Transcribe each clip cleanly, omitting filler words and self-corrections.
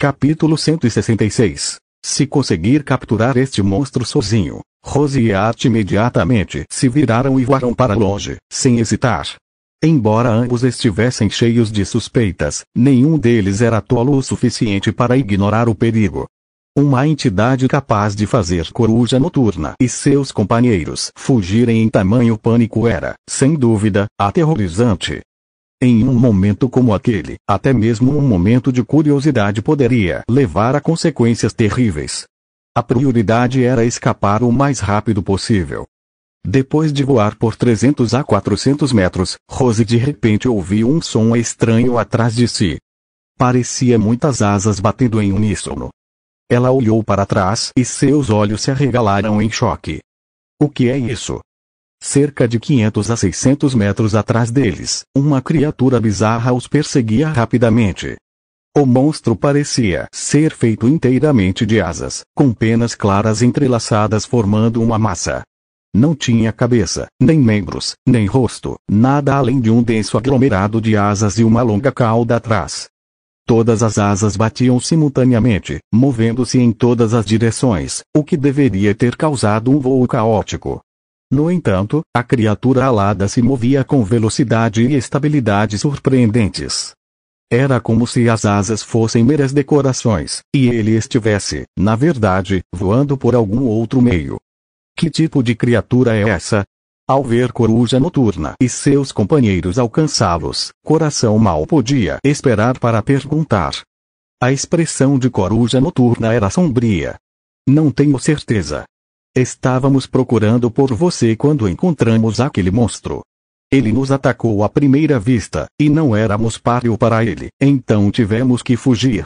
Capítulo 166. Se conseguir capturar este monstro sozinho, Rose e Art imediatamente se viraram e voaram para longe, sem hesitar. Embora ambos estivessem cheios de suspeitas, nenhum deles era tolo o suficiente para ignorar o perigo. Uma entidade capaz de fazer Coruja Noturna e seus companheiros fugirem em tamanho pânico era, sem dúvida, aterrorizante. Em um momento como aquele, até mesmo um momento de curiosidade poderia levar a consequências terríveis. A prioridade era escapar o mais rápido possível. Depois de voar por 300 a 400 metros, Rose de repente ouviu um som estranho atrás de si. Parecia muitas asas batendo em uníssono. Ela olhou para trás e seus olhos se arregalaram em choque. O que é isso? Cerca de 500 a 600 metros atrás deles, uma criatura bizarra os perseguia rapidamente. O monstro parecia ser feito inteiramente de asas, com penas claras entrelaçadas formando uma massa. Não tinha cabeça, nem membros, nem rosto, nada além de um denso aglomerado de asas e uma longa cauda atrás. Todas as asas batiam simultaneamente, movendo-se em todas as direções, o que deveria ter causado um voo caótico. No entanto, a criatura alada se movia com velocidade e estabilidade surpreendentes. Era como se as asas fossem meras decorações, e ele estivesse, na verdade, voando por algum outro meio. Que tipo de criatura é essa? Ao ver Coruja Noturna e seus companheiros alcançá-los, Coração mal podia esperar para perguntar. A expressão de Coruja Noturna era sombria. Não tenho certeza. Estávamos procurando por você quando encontramos aquele monstro. Ele nos atacou à primeira vista, e não éramos páreo para ele, então tivemos que fugir.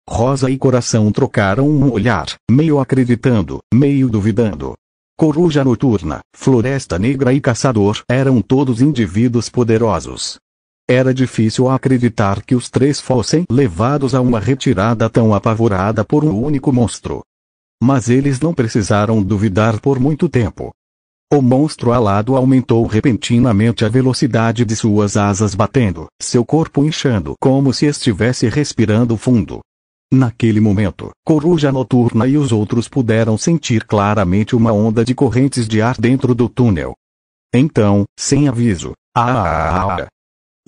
Rosa e Coração trocaram um olhar, meio acreditando, meio duvidando. Coruja Noturna, Floresta Negra e Caçador eram todos indivíduos poderosos. Era difícil acreditar que os três fossem levados a uma retirada tão apavorada por um único monstro. Mas eles não precisaram duvidar por muito tempo. O monstro alado aumentou repentinamente a velocidade de suas asas batendo, seu corpo inchando como se estivesse respirando fundo. Naquele momento, Coruja Noturna e os outros puderam sentir claramente uma onda de correntes de ar dentro do túnel. Então, sem aviso,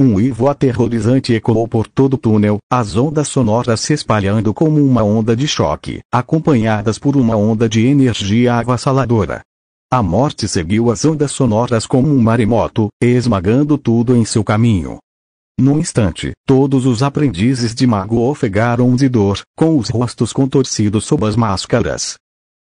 um uivo aterrorizante ecoou por todo o túnel, as ondas sonoras se espalhando como uma onda de choque, acompanhadas por uma onda de energia avassaladora. A morte seguiu as ondas sonoras como um maremoto, esmagando tudo em seu caminho. Num instante, todos os aprendizes de mago ofegaram de dor, com os rostos contorcidos sob as máscaras.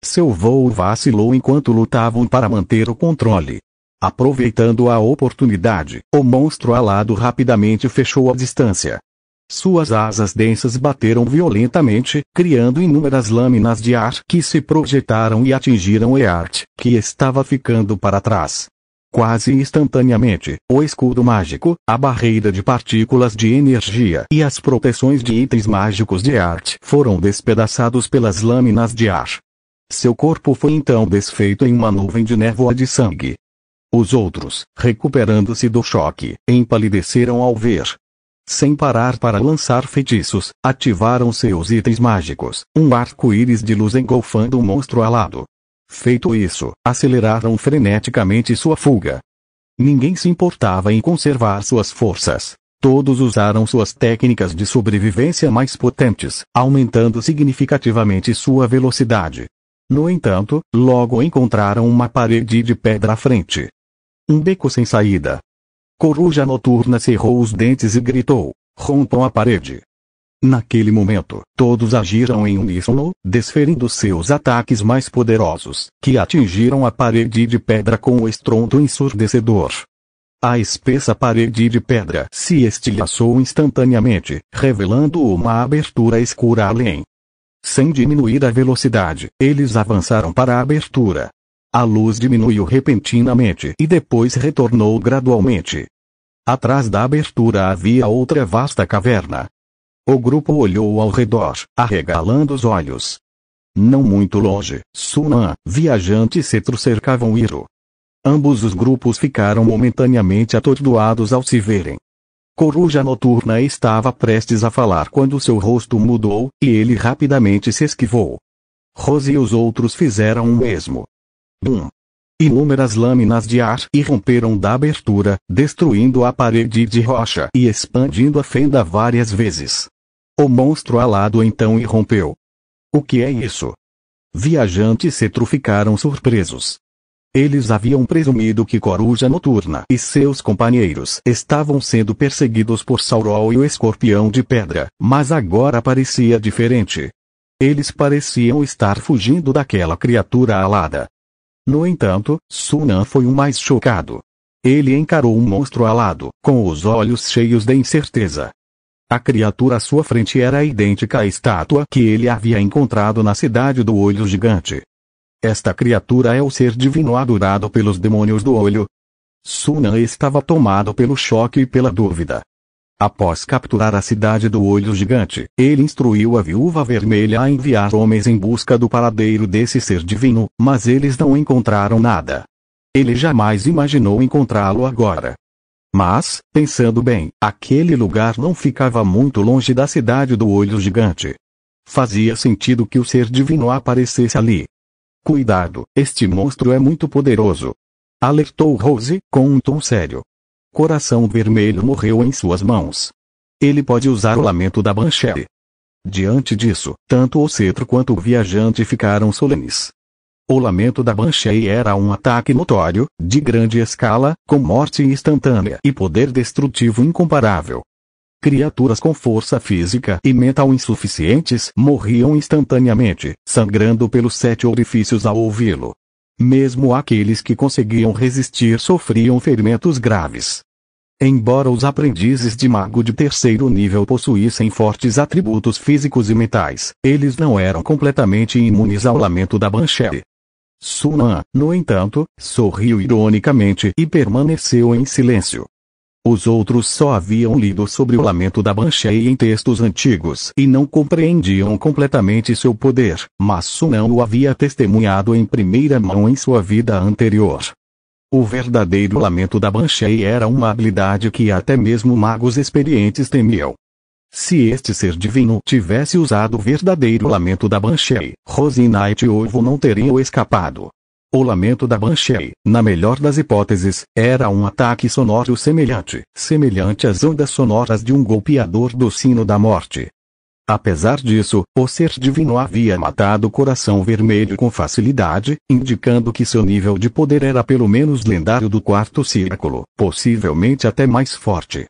Seu voo vacilou enquanto lutavam para manter o controle. Aproveitando a oportunidade, o monstro alado rapidamente fechou a distância. Suas asas densas bateram violentamente, criando inúmeras lâminas de ar que se projetaram e atingiram Eart, que estava ficando para trás. Quase instantaneamente, o escudo mágico, a barreira de partículas de energia e as proteções de itens mágicos de Eart foram despedaçados pelas lâminas de ar. Seu corpo foi então desfeito em uma nuvem de névoa de sangue. Os outros, recuperando-se do choque, empalideceram ao ver. Sem parar para lançar feitiços, ativaram seus itens mágicos, um arco-íris de luz engolfando o monstro alado. Feito isso, aceleraram freneticamente sua fuga. Ninguém se importava em conservar suas forças. Todos usaram suas técnicas de sobrevivência mais potentes, aumentando significativamente sua velocidade. No entanto, logo encontraram uma parede de pedra à frente. Um beco sem saída. Coruja Noturna cerrou os dentes e gritou: "Rompam a parede!" Naquele momento, todos agiram em uníssono, desferindo seus ataques mais poderosos, que atingiram a parede de pedra com um estrondo ensurdecedor. A espessa parede de pedra se estilhaçou instantaneamente, revelando uma abertura escura além. Sem diminuir a velocidade, eles avançaram para a abertura. A luz diminuiu repentinamente e depois retornou gradualmente. Atrás da abertura havia outra vasta caverna. O grupo olhou ao redor, arregalando os olhos. Não muito longe, Sunan, Viajante e Cetro cercavam Hiro. Ambos os grupos ficaram momentaneamente atordoados ao se verem. Coruja Noturna estava prestes a falar quando seu rosto mudou, e ele rapidamente se esquivou. Rose e os outros fizeram o mesmo. Bum! Inúmeras lâminas de ar irromperam da abertura, destruindo a parede de rocha e expandindo a fenda várias vezes. O monstro alado então irrompeu. O que é isso? Viajantes Cetro ficaram surpresos. Eles haviam presumido que Coruja Noturna e seus companheiros estavam sendo perseguidos por Saurol e o Escorpião de Pedra, mas agora parecia diferente. Eles pareciam estar fugindo daquela criatura alada. No entanto, Sunan foi o mais chocado. Ele encarou um monstro alado, com os olhos cheios de incerteza. A criatura à sua frente era idêntica à estátua que ele havia encontrado na cidade do Olho Gigante. Esta criatura é o ser divino adorado pelos demônios do olho. Sunan estava tomado pelo choque e pela dúvida. Após capturar a cidade do Olho Gigante, ele instruiu a Viúva Vermelha a enviar homens em busca do paradeiro desse ser divino, mas eles não encontraram nada. Ele jamais imaginou encontrá-lo agora. Mas, pensando bem, aquele lugar não ficava muito longe da cidade do Olho Gigante. Fazia sentido que o ser divino aparecesse ali. Cuidado, este monstro é muito poderoso. Alertou Rose, com um tom sério. Coração Vermelho morreu em suas mãos. Ele pode usar o lamento da Banshee. Diante disso, tanto o cetro quanto o viajante ficaram solenes. O lamento da Banshee era um ataque notório, de grande escala, com morte instantânea e poder destrutivo incomparável. Criaturas com força física e mental insuficientes morriam instantaneamente, sangrando pelos 7 orifícios ao ouvi-lo. Mesmo aqueles que conseguiam resistir sofriam ferimentos graves. Embora os aprendizes de mago de 3º nível possuíssem fortes atributos físicos e mentais, eles não eram completamente imunes ao lamento da Banshee. Sunan, no entanto, sorriu ironicamente e permaneceu em silêncio. Os outros só haviam lido sobre o lamento da Banshee em textos antigos e não compreendiam completamente seu poder, mas Sunan o havia testemunhado em primeira mão em sua vida anterior. O verdadeiro lamento da Banshee era uma habilidade que até mesmo magos experientes temiam. Se este ser divino tivesse usado o verdadeiro lamento da Banshee, Rose e Night Owl não teriam escapado. O lamento da Banshee, na melhor das hipóteses, era um ataque sonoro semelhante às ondas sonoras de um golpeador do sino da morte. Apesar disso, o ser divino havia matado o Coração Vermelho com facilidade, indicando que seu nível de poder era pelo menos lendário do 4º círculo, possivelmente até mais forte.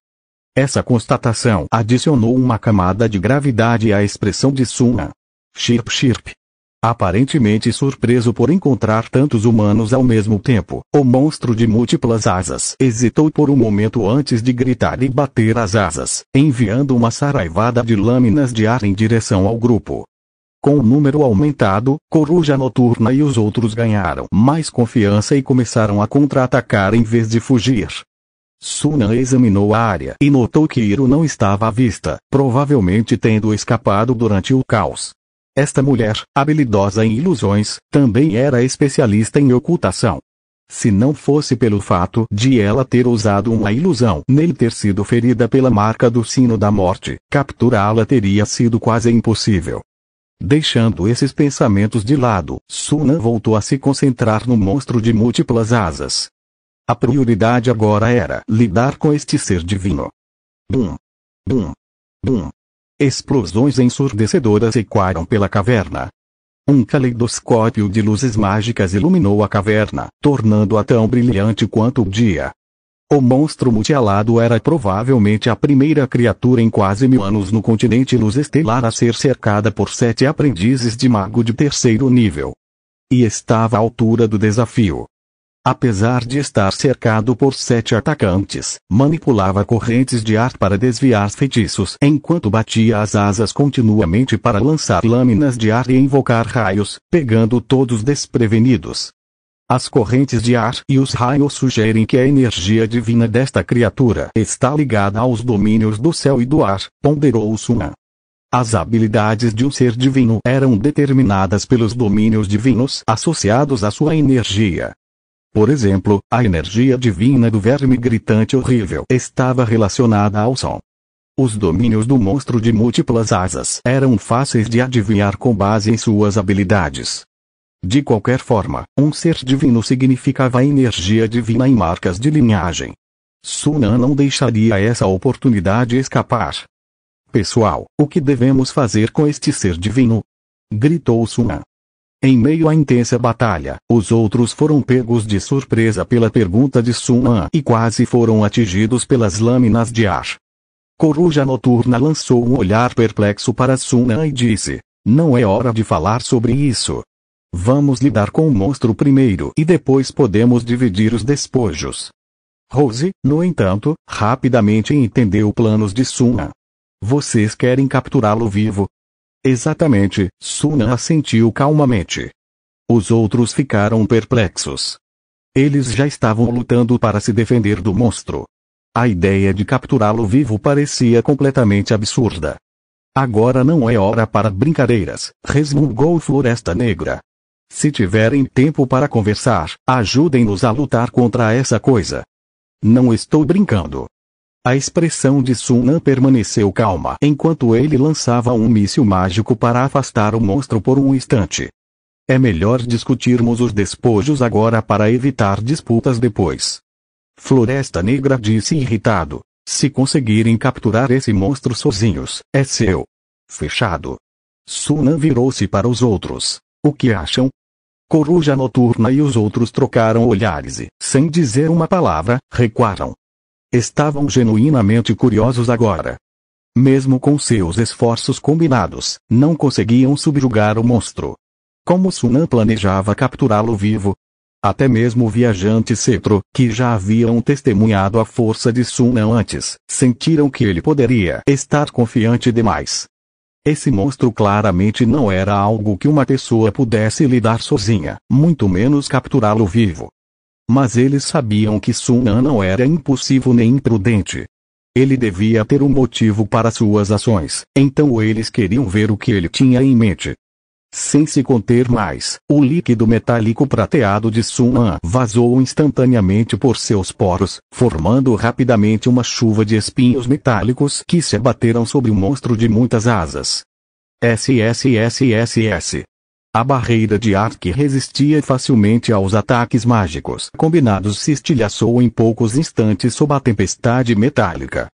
Essa constatação adicionou uma camada de gravidade à expressão de Sunan. Chirp chirp. Aparentemente surpreso por encontrar tantos humanos ao mesmo tempo, o monstro de múltiplas asas hesitou por um momento antes de gritar e bater as asas, enviando uma saraivada de lâminas de ar em direção ao grupo. Com o número aumentado, Coruja Noturna e os outros ganharam mais confiança e começaram a contra-atacar em vez de fugir. Sunan examinou a área e notou que Hiro não estava à vista, provavelmente tendo escapado durante o caos. Esta mulher, habilidosa em ilusões, também era especialista em ocultação. Se não fosse pelo fato de ela ter usado uma ilusão nele ter sido ferida pela marca do sino da morte, capturá-la teria sido quase impossível. Deixando esses pensamentos de lado, Sunan voltou a se concentrar no monstro de múltiplas asas. A prioridade agora era lidar com este ser divino. Bum! Bum! Bum! Explosões ensurdecedoras ecoaram pela caverna. Um caleidoscópio de luzes mágicas iluminou a caverna, tornando-a tão brilhante quanto o dia. O monstro multialado era provavelmente a primeira criatura em quase 1000 anos no continente Luz Estelar a ser cercada por 7 aprendizes de mago de 3º nível. E estava à altura do desafio. Apesar de estar cercado por 7 atacantes, manipulava correntes de ar para desviar feitiços enquanto batia as asas continuamente para lançar lâminas de ar e invocar raios, pegando todos desprevenidos. As correntes de ar e os raios sugerem que a energia divina desta criatura está ligada aos domínios do céu e do ar, ponderou Sunan. As habilidades de um ser divino eram determinadas pelos domínios divinos associados à sua energia. Por exemplo, a energia divina do verme gritante horrível estava relacionada ao som. Os domínios do monstro de múltiplas asas eram fáceis de adivinhar com base em suas habilidades. De qualquer forma, um ser divino significava energia divina em marcas de linhagem. Sunan não deixaria essa oportunidade escapar. Pessoal, o que devemos fazer com este ser divino? Gritou Sunan. Em meio à intensa batalha, os outros foram pegos de surpresa pela pergunta de Sunan e quase foram atingidos pelas lâminas de ar. Coruja Noturna lançou um olhar perplexo para Sunan e disse: não é hora de falar sobre isso. Vamos lidar com o monstro primeiro e depois podemos dividir os despojos. Rose, no entanto, rapidamente entendeu planos de Sunan. Vocês querem capturá-lo vivo? Exatamente, Sunan assentiu calmamente. Os outros ficaram perplexos. Eles já estavam lutando para se defender do monstro. A ideia de capturá-lo vivo parecia completamente absurda. Agora não é hora para brincadeiras, resmungou Floresta Negra. Se tiverem tempo para conversar, ajudem-nos a lutar contra essa coisa. Não estou brincando. A expressão de Sunan permaneceu calma enquanto ele lançava um míssil mágico para afastar o monstro por um instante. É melhor discutirmos os despojos agora para evitar disputas depois. Floresta Negra disse irritado. Se conseguirem capturar esse monstro sozinhos, é seu. Fechado. Sunan virou-se para os outros. O que acham? Coruja Noturna e os outros trocaram olhares e, sem dizer uma palavra, recuaram. Estavam genuinamente curiosos agora. Mesmo com seus esforços combinados, não conseguiam subjugar o monstro. Como Sunan planejava capturá-lo vivo? Até mesmo o viajante Cetro, que já haviam testemunhado a força de Sunan antes, sentiram que ele poderia estar confiante demais. Esse monstro claramente não era algo que uma pessoa pudesse lidar sozinha, muito menos capturá-lo vivo. Mas eles sabiam que Sunan não era impulsivo nem imprudente. Ele devia ter um motivo para suas ações, então eles queriam ver o que ele tinha em mente. Sem se conter mais, o líquido metálico prateado de Sunan vazou instantaneamente por seus poros, formando rapidamente uma chuva de espinhos metálicos que se abateram sobre o monstro de muitas asas. SSSSS. A barreira de ar que resistia facilmente aos ataques mágicos combinados se estilhaçou em poucos instantes sob a tempestade metálica.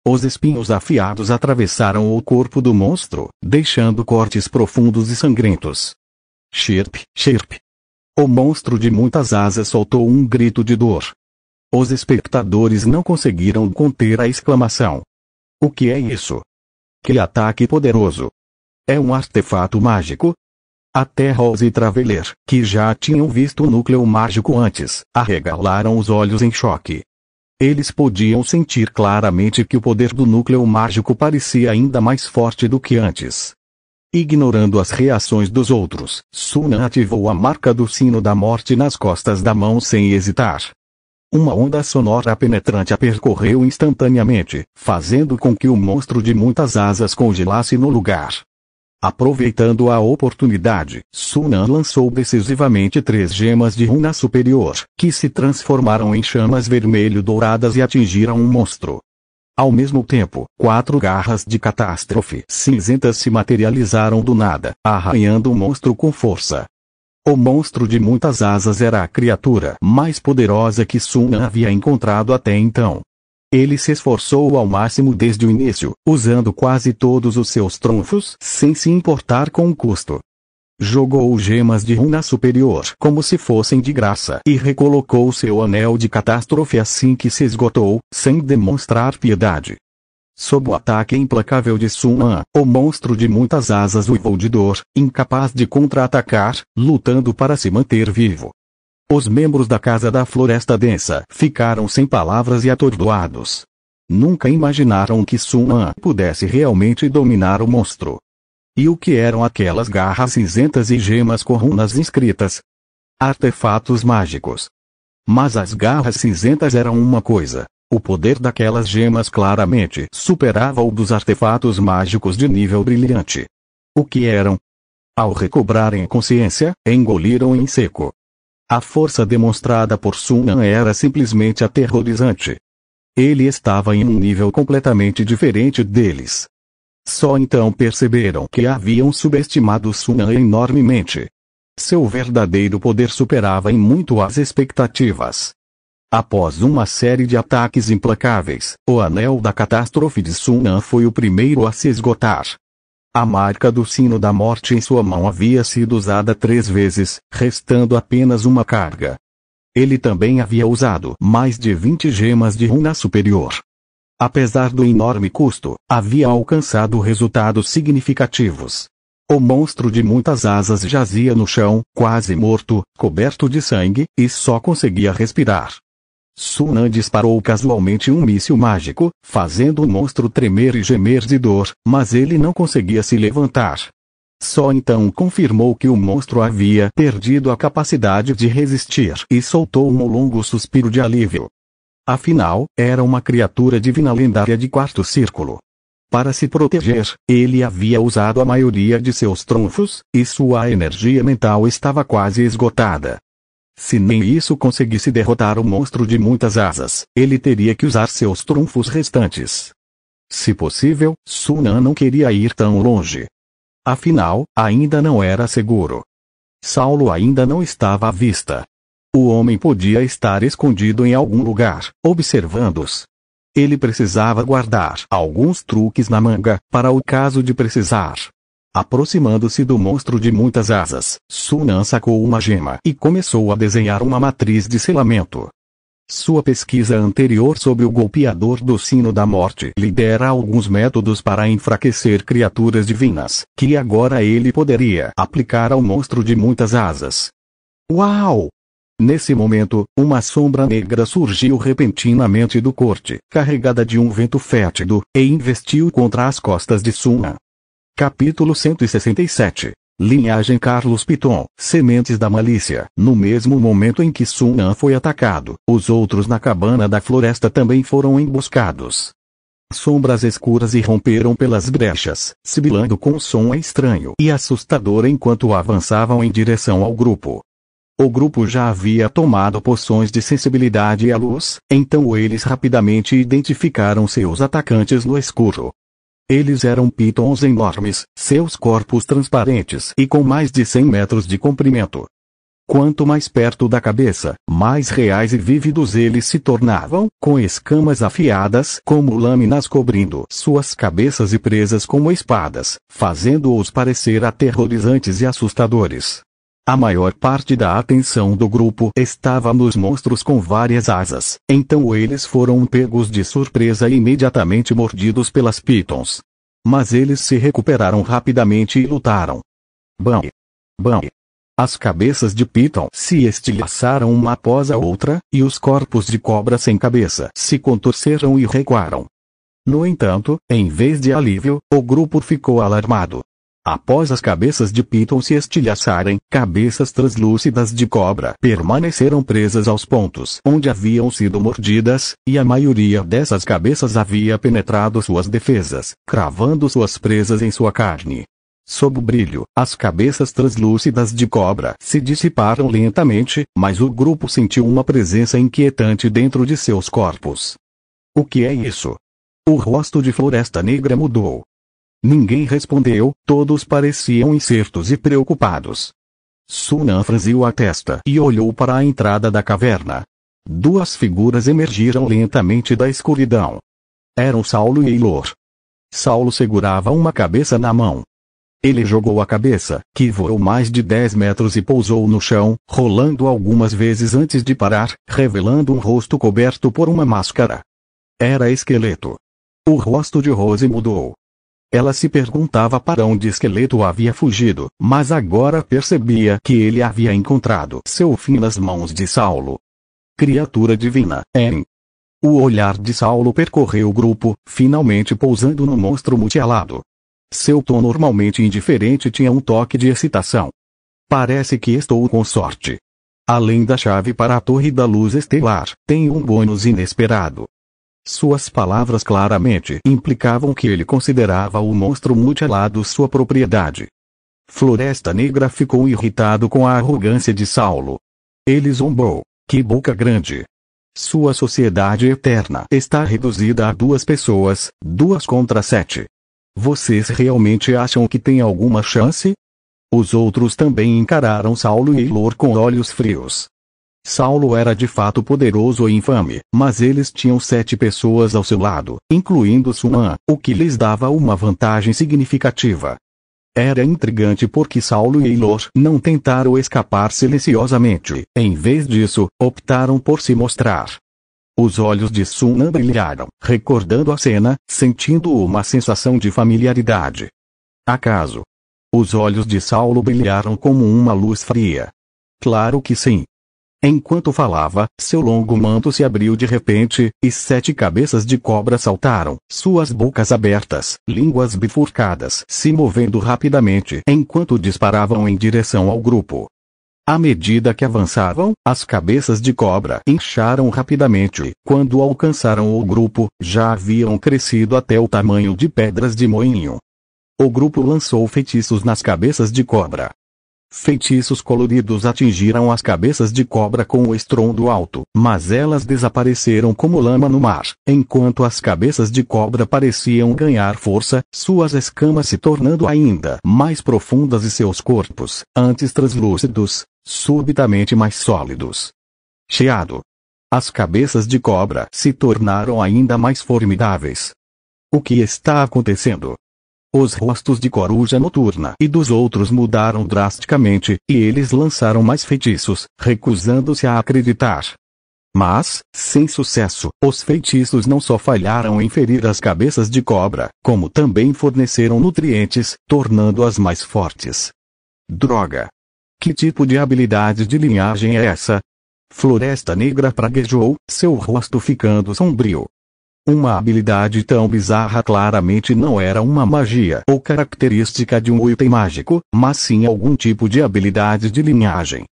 Os espinhos afiados atravessaram o corpo do monstro, deixando cortes profundos e sangrentos. Chirp, chirp. O monstro de muitas asas soltou um grito de dor. Os espectadores não conseguiram conter a exclamação. O que é isso? Que ataque poderoso! É um artefato mágico? Até Rose e Traveler, que já tinham visto o núcleo mágico antes, arregalaram os olhos em choque. Eles podiam sentir claramente que o poder do núcleo mágico parecia ainda mais forte do que antes. Ignorando as reações dos outros, Sunan ativou a marca do sino da morte nas costas da mão sem hesitar. Uma onda sonora penetrante a percorreu instantaneamente, fazendo com que o monstro de muitas asas congelasse no lugar. Aproveitando a oportunidade, Sunan lançou decisivamente 3 gemas de runa superior, que se transformaram em chamas vermelho-douradas e atingiram o monstro. Ao mesmo tempo, 4 garras de catástrofe cinzentas se materializaram do nada, arranhando o monstro com força. O monstro de muitas asas era a criatura mais poderosa que Sunan havia encontrado até então. Ele se esforçou ao máximo desde o início, usando quase todos os seus trunfos sem se importar com o custo. Jogou gemas de runa superior como se fossem de graça e recolocou seu anel de catástrofe assim que se esgotou, sem demonstrar piedade. Sob o ataque implacável de Sunan, o monstro de muitas asas uivou de dor, incapaz de contra-atacar, lutando para se manter vivo. Os membros da Casa da Floresta Densa ficaram sem palavras e atordoados. Nunca imaginaram que Sunan pudesse realmente dominar o monstro. E o que eram aquelas garras cinzentas e gemas com runas inscritas? Artefatos mágicos. Mas as garras cinzentas eram uma coisa. O poder daquelas gemas claramente superava o dos artefatos mágicos de nível brilhante. O que eram? Ao recobrarem consciência, engoliram em seco. A força demonstrada por Sun An era simplesmente aterrorizante. Ele estava em um nível completamente diferente deles. Só então perceberam que haviam subestimado Sun An enormemente. Seu verdadeiro poder superava em muito as expectativas. Após uma série de ataques implacáveis, o anel da catástrofe de Sun An foi o primeiro a se esgotar. A marca do sino da morte em sua mão havia sido usada 3 vezes, restando apenas uma carga. Ele também havia usado mais de 20 gemas de runa superior. Apesar do enorme custo, havia alcançado resultados significativos. O monstro de muitas asas jazia no chão, quase morto, coberto de sangue, e só conseguia respirar. Sun An disparou casualmente um míssil mágico, fazendo o monstro tremer e gemer de dor, mas ele não conseguia se levantar. Só então confirmou que o monstro havia perdido a capacidade de resistir e soltou um longo suspiro de alívio. Afinal, era uma criatura divina lendária de 4º círculo. Para se proteger, ele havia usado a maioria de seus trunfos, e sua energia mental estava quase esgotada. Se nem isso conseguisse derrotar o monstro de muitas asas, ele teria que usar seus trunfos restantes. Se possível, Sun An não queria ir tão longe. Afinal, ainda não era seguro. Saulo ainda não estava à vista. O homem podia estar escondido em algum lugar, observando-os. Ele precisava guardar alguns truques na manga, para o caso de precisar. Aproximando-se do monstro de muitas asas, Sun An sacou uma gema e começou a desenhar uma matriz de selamento. Sua pesquisa anterior sobre o golpeador do sino da morte lhe dera alguns métodos para enfraquecer criaturas divinas, que agora ele poderia aplicar ao monstro de muitas asas. Uau! Nesse momento, uma sombra negra surgiu repentinamente do corte, carregada de um vento fétido, e investiu contra as costas de Sun An. Capítulo 167. Linhagem Carlos Piton, Sementes da Malícia. No mesmo momento em que Sun An foi atacado, os outros na cabana da floresta também foram emboscados. Sombras escuras irromperam pelas brechas, sibilando com um som estranho e assustador enquanto avançavam em direção ao grupo. O grupo já havia tomado poções de sensibilidade à luz, então eles rapidamente identificaram seus atacantes no escuro. Eles eram pitons enormes, seus corpos transparentes e com mais de 100 metros de comprimento. Quanto mais perto da cabeça, mais reais e vívidos eles se tornavam, com escamas afiadas como lâminas cobrindo suas cabeças e presas como espadas, fazendo-os parecer aterrorizantes e assustadores. A maior parte da atenção do grupo estava nos monstros com várias asas, então eles foram pegos de surpresa e imediatamente mordidos pelas pitons. Mas eles se recuperaram rapidamente e lutaram. Bam! Bam! As cabeças de piton se estilhaçaram uma após a outra, e os corpos de cobra sem cabeça se contorceram e recuaram. No entanto, em vez de alívio, o grupo ficou alarmado. Após as cabeças de piton se estilhaçarem, cabeças translúcidas de cobra permaneceram presas aos pontos onde haviam sido mordidas, e a maioria dessas cabeças havia penetrado suas defesas, cravando suas presas em sua carne. Sob o brilho, as cabeças translúcidas de cobra se dissiparam lentamente, mas o grupo sentiu uma presença inquietante dentro de seus corpos. O que é isso? O rosto de Floresta Negra mudou. Ninguém respondeu, todos pareciam incertos e preocupados. Sun An franziu a testa e olhou para a entrada da caverna. 2 figuras emergiram lentamente da escuridão. Eram Saulo e Eilor. Saulo segurava uma cabeça na mão. Ele jogou a cabeça, que voou mais de 10 metros e pousou no chão, rolando algumas vezes antes de parar, revelando um rosto coberto por uma máscara. Era Esqueleto. O rosto de Rose mudou. Ela se perguntava para onde Esqueleto havia fugido, mas agora percebia que ele havia encontrado seu fim nas mãos de Saulo. Criatura divina, Eren. O olhar de Saulo percorreu o grupo, finalmente pousando no monstro mutilado. Seu tom normalmente indiferente tinha um toque de excitação. Parece que estou com sorte. Além da chave para a Torre da Luz Estelar, tenho um bônus inesperado. Suas palavras claramente implicavam que ele considerava o monstro mutilado sua propriedade. Floresta Negra ficou irritado com a arrogância de Saulo. Ele zombou. Que boca grande! Sua sociedade eterna está reduzida a 2 pessoas, 2 contra 7. Vocês realmente acham que tem alguma chance? Os outros também encararam Saulo e Eilor com olhos frios. Saulo era de fato poderoso e infame, mas eles tinham 7 pessoas ao seu lado, incluindo Sunan, o que lhes dava uma vantagem significativa. Era intrigante porque Saulo e Eilor não tentaram escapar silenciosamente, em vez disso, optaram por se mostrar. Os olhos de Sunan brilharam, recordando a cena, sentindo uma sensação de familiaridade. Acaso? Os olhos de Saulo brilharam como uma luz fria. Claro que sim. Enquanto falava, seu longo manto se abriu de repente, e 7 cabeças de cobra saltaram, suas bocas abertas, línguas bifurcadas, se movendo rapidamente enquanto disparavam em direção ao grupo. À medida que avançavam, as cabeças de cobra incharam rapidamente. Quando alcançaram o grupo, já haviam crescido até o tamanho de pedras de moinho. O grupo lançou feitiços nas cabeças de cobra. Feitiços coloridos atingiram as cabeças de cobra com um estrondo alto, mas elas desapareceram como lama no mar, enquanto as cabeças de cobra pareciam ganhar força, suas escamas se tornando ainda mais profundas e seus corpos, antes translúcidos, subitamente mais sólidos. Chiado. As cabeças de cobra se tornaram ainda mais formidáveis. O que está acontecendo? Os rostos de Coruja Noturna e dos outros mudaram drasticamente, e eles lançaram mais feitiços, recusando-se a acreditar. Mas, sem sucesso, os feitiços não só falharam em ferir as cabeças de cobra, como também forneceram nutrientes, tornando-as mais fortes. Droga! Que tipo de habilidade de linhagem é essa? Floresta Negra praguejou, seu rosto ficando sombrio. Uma habilidade tão bizarra claramente não era uma magia ou característica de um item mágico, mas sim algum tipo de habilidade de linhagem.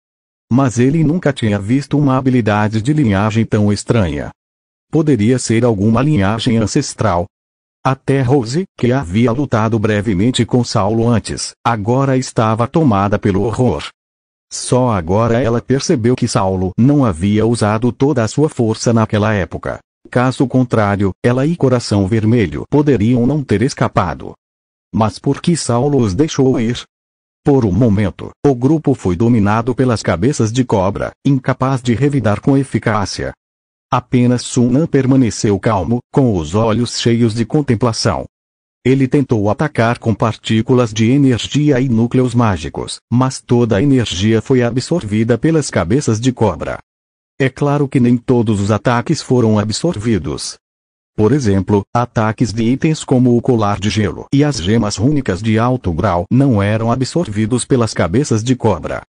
Mas ele nunca tinha visto uma habilidade de linhagem tão estranha. Poderia ser alguma linhagem ancestral. Até Rose, que havia lutado brevemente com Saulo antes, agora estava tomada pelo horror. Só agora ela percebeu que Saulo não havia usado toda a sua força naquela época. Caso contrário, ela e Coração Vermelho poderiam não ter escapado. Mas por que Saulo os deixou ir? Por um momento, o grupo foi dominado pelas cabeças de cobra, incapaz de revidar com eficácia. Apenas Sunan permaneceu calmo, com os olhos cheios de contemplação. Ele tentou atacar com partículas de energia e núcleos mágicos, mas toda a energia foi absorvida pelas cabeças de cobra. É claro que nem todos os ataques foram absorvidos. Por exemplo, ataques de itens como o colar de gelo e as gemas rúnicas de alto grau não eram absorvidos pelas cabeças de cobra.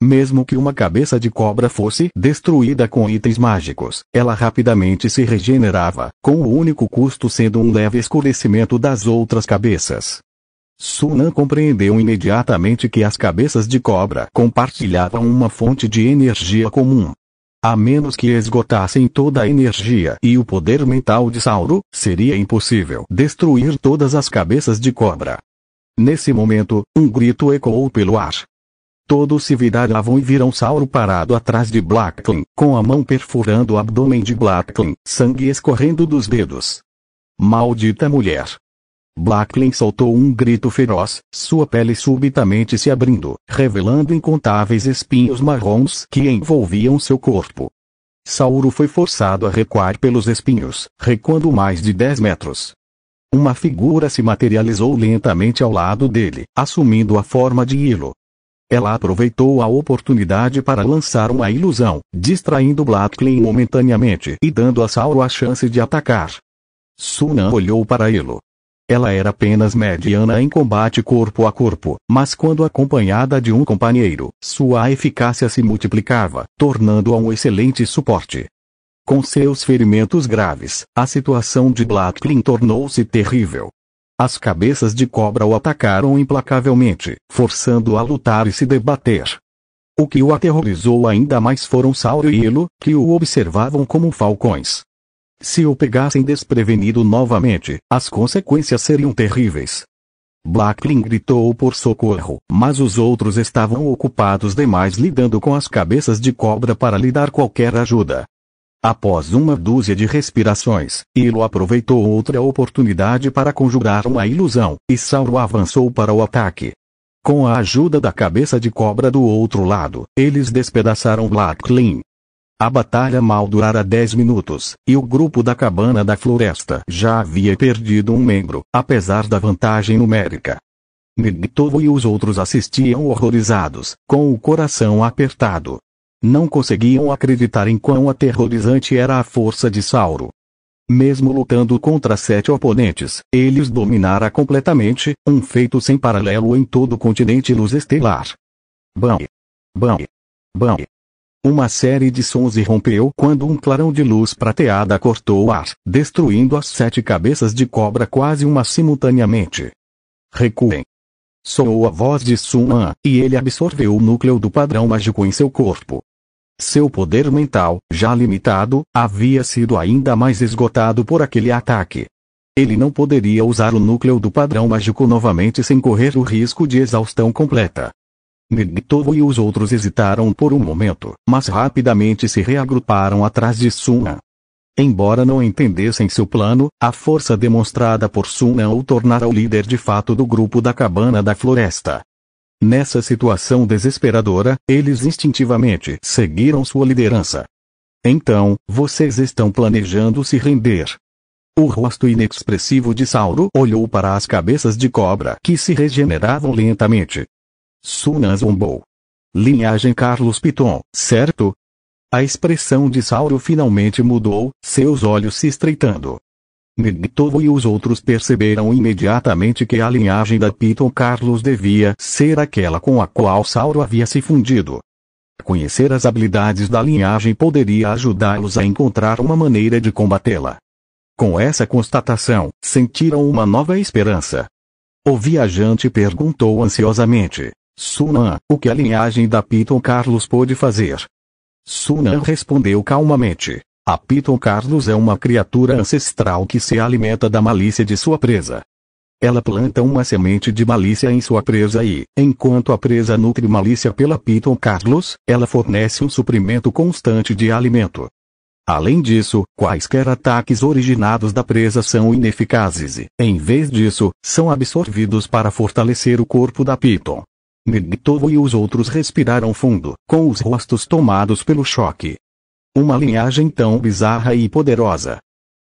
Mesmo que uma cabeça de cobra fosse destruída com itens mágicos, ela rapidamente se regenerava, com o único custo sendo um leve escurecimento das outras cabeças. Sunan compreendeu imediatamente que as cabeças de cobra compartilhavam uma fonte de energia comum. A menos que esgotassem toda a energia e o poder mental de Saulo, seria impossível destruir todas as cabeças de cobra. Nesse momento, um grito ecoou pelo ar. Todos se viravam e viram Saulo parado atrás de Blacklin, com a mão perfurando o abdômen de Blacklin, sangue escorrendo dos dedos. Maldita mulher! Blacklin soltou um grito feroz, sua pele subitamente se abrindo, revelando incontáveis espinhos marrons que envolviam seu corpo. Saulo foi forçado a recuar pelos espinhos, recuando mais de 10 metros. Uma figura se materializou lentamente ao lado dele, assumindo a forma de Hilo. Ela aproveitou a oportunidade para lançar uma ilusão, distraindo Blacklin momentaneamente e dando a Saulo a chance de atacar. Sunan olhou para Hilo. Ela era apenas mediana em combate corpo a corpo, mas quando acompanhada de um companheiro, sua eficácia se multiplicava, tornando-a um excelente suporte. Com seus ferimentos graves, a situação de Blacklin tornou-se terrível. As cabeças de cobra o atacaram implacavelmente, forçando-o a lutar e se debater. O que o aterrorizou ainda mais foram Saulo e Hilo, que o observavam como falcões. Se o pegassem desprevenido novamente, as consequências seriam terríveis. Blacklin gritou por socorro, mas os outros estavam ocupados demais lidando com as cabeças de cobra para lhe dar qualquer ajuda. Após uma dúzia de respirações, Ilo aproveitou outra oportunidade para conjurar uma ilusão, e Sauro avançou para o ataque. Com a ajuda da cabeça de cobra do outro lado, eles despedaçaram Blacklin. A batalha mal durara 10 minutos, e o grupo da Cabana da Floresta já havia perdido um membro, apesar da vantagem numérica. Migtovo e os outros assistiam horrorizados, com o coração apertado. Não conseguiam acreditar em quão aterrorizante era a força de Sauro. Mesmo lutando contra 7 oponentes, ele os dominara completamente, um feito sem paralelo em todo o continente Luz Estelar. Bam! Bam! Bam! Uma série de sons irrompeu quando um clarão de luz prateada cortou o ar, destruindo as 7 cabeças de cobra quase simultaneamente. Recuem! Soou a voz de Sun-An, e ele absorveu o núcleo do padrão mágico em seu corpo. Seu poder mental, já limitado, havia sido ainda mais esgotado por aquele ataque. Ele não poderia usar o núcleo do padrão mágico novamente sem correr o risco de exaustão completa. Migtovo e os outros hesitaram por um momento, mas rapidamente se reagruparam atrás de Sun-An. Embora não entendessem seu plano, a força demonstrada por Sun-An o tornara o líder de fato do grupo da Cabana da Floresta. Nessa situação desesperadora, eles instintivamente seguiram sua liderança. Então, vocês estão planejando se render. O rosto inexpressivo de Sauro olhou para as cabeças de cobra que se regeneravam lentamente. Sun-An zombou. Linhagem Carlos Piton, certo? A expressão de Sauro finalmente mudou, seus olhos se estreitando. Migtovo e os outros perceberam imediatamente que a linhagem da Piton Carlos devia ser aquela com a qual Sauro havia se fundido. Conhecer as habilidades da linhagem poderia ajudá-los a encontrar uma maneira de combatê-la. Com essa constatação, sentiram uma nova esperança. O viajante perguntou ansiosamente: Sun-An, o que a linhagem da Piton Carlos pôde fazer? Sun-An respondeu calmamente: a Piton Carlos é uma criatura ancestral que se alimenta da malícia de sua presa. Ela planta uma semente de malícia em sua presa e, enquanto a presa nutre malícia pela Piton Carlos, ela fornece um suprimento constante de alimento. Além disso, quaisquer ataques originados da presa são ineficazes e, em vez disso, são absorvidos para fortalecer o corpo da Piton. Migtovo e os outros respiraram fundo, com os rostos tomados pelo choque. Uma linhagem tão bizarra e poderosa.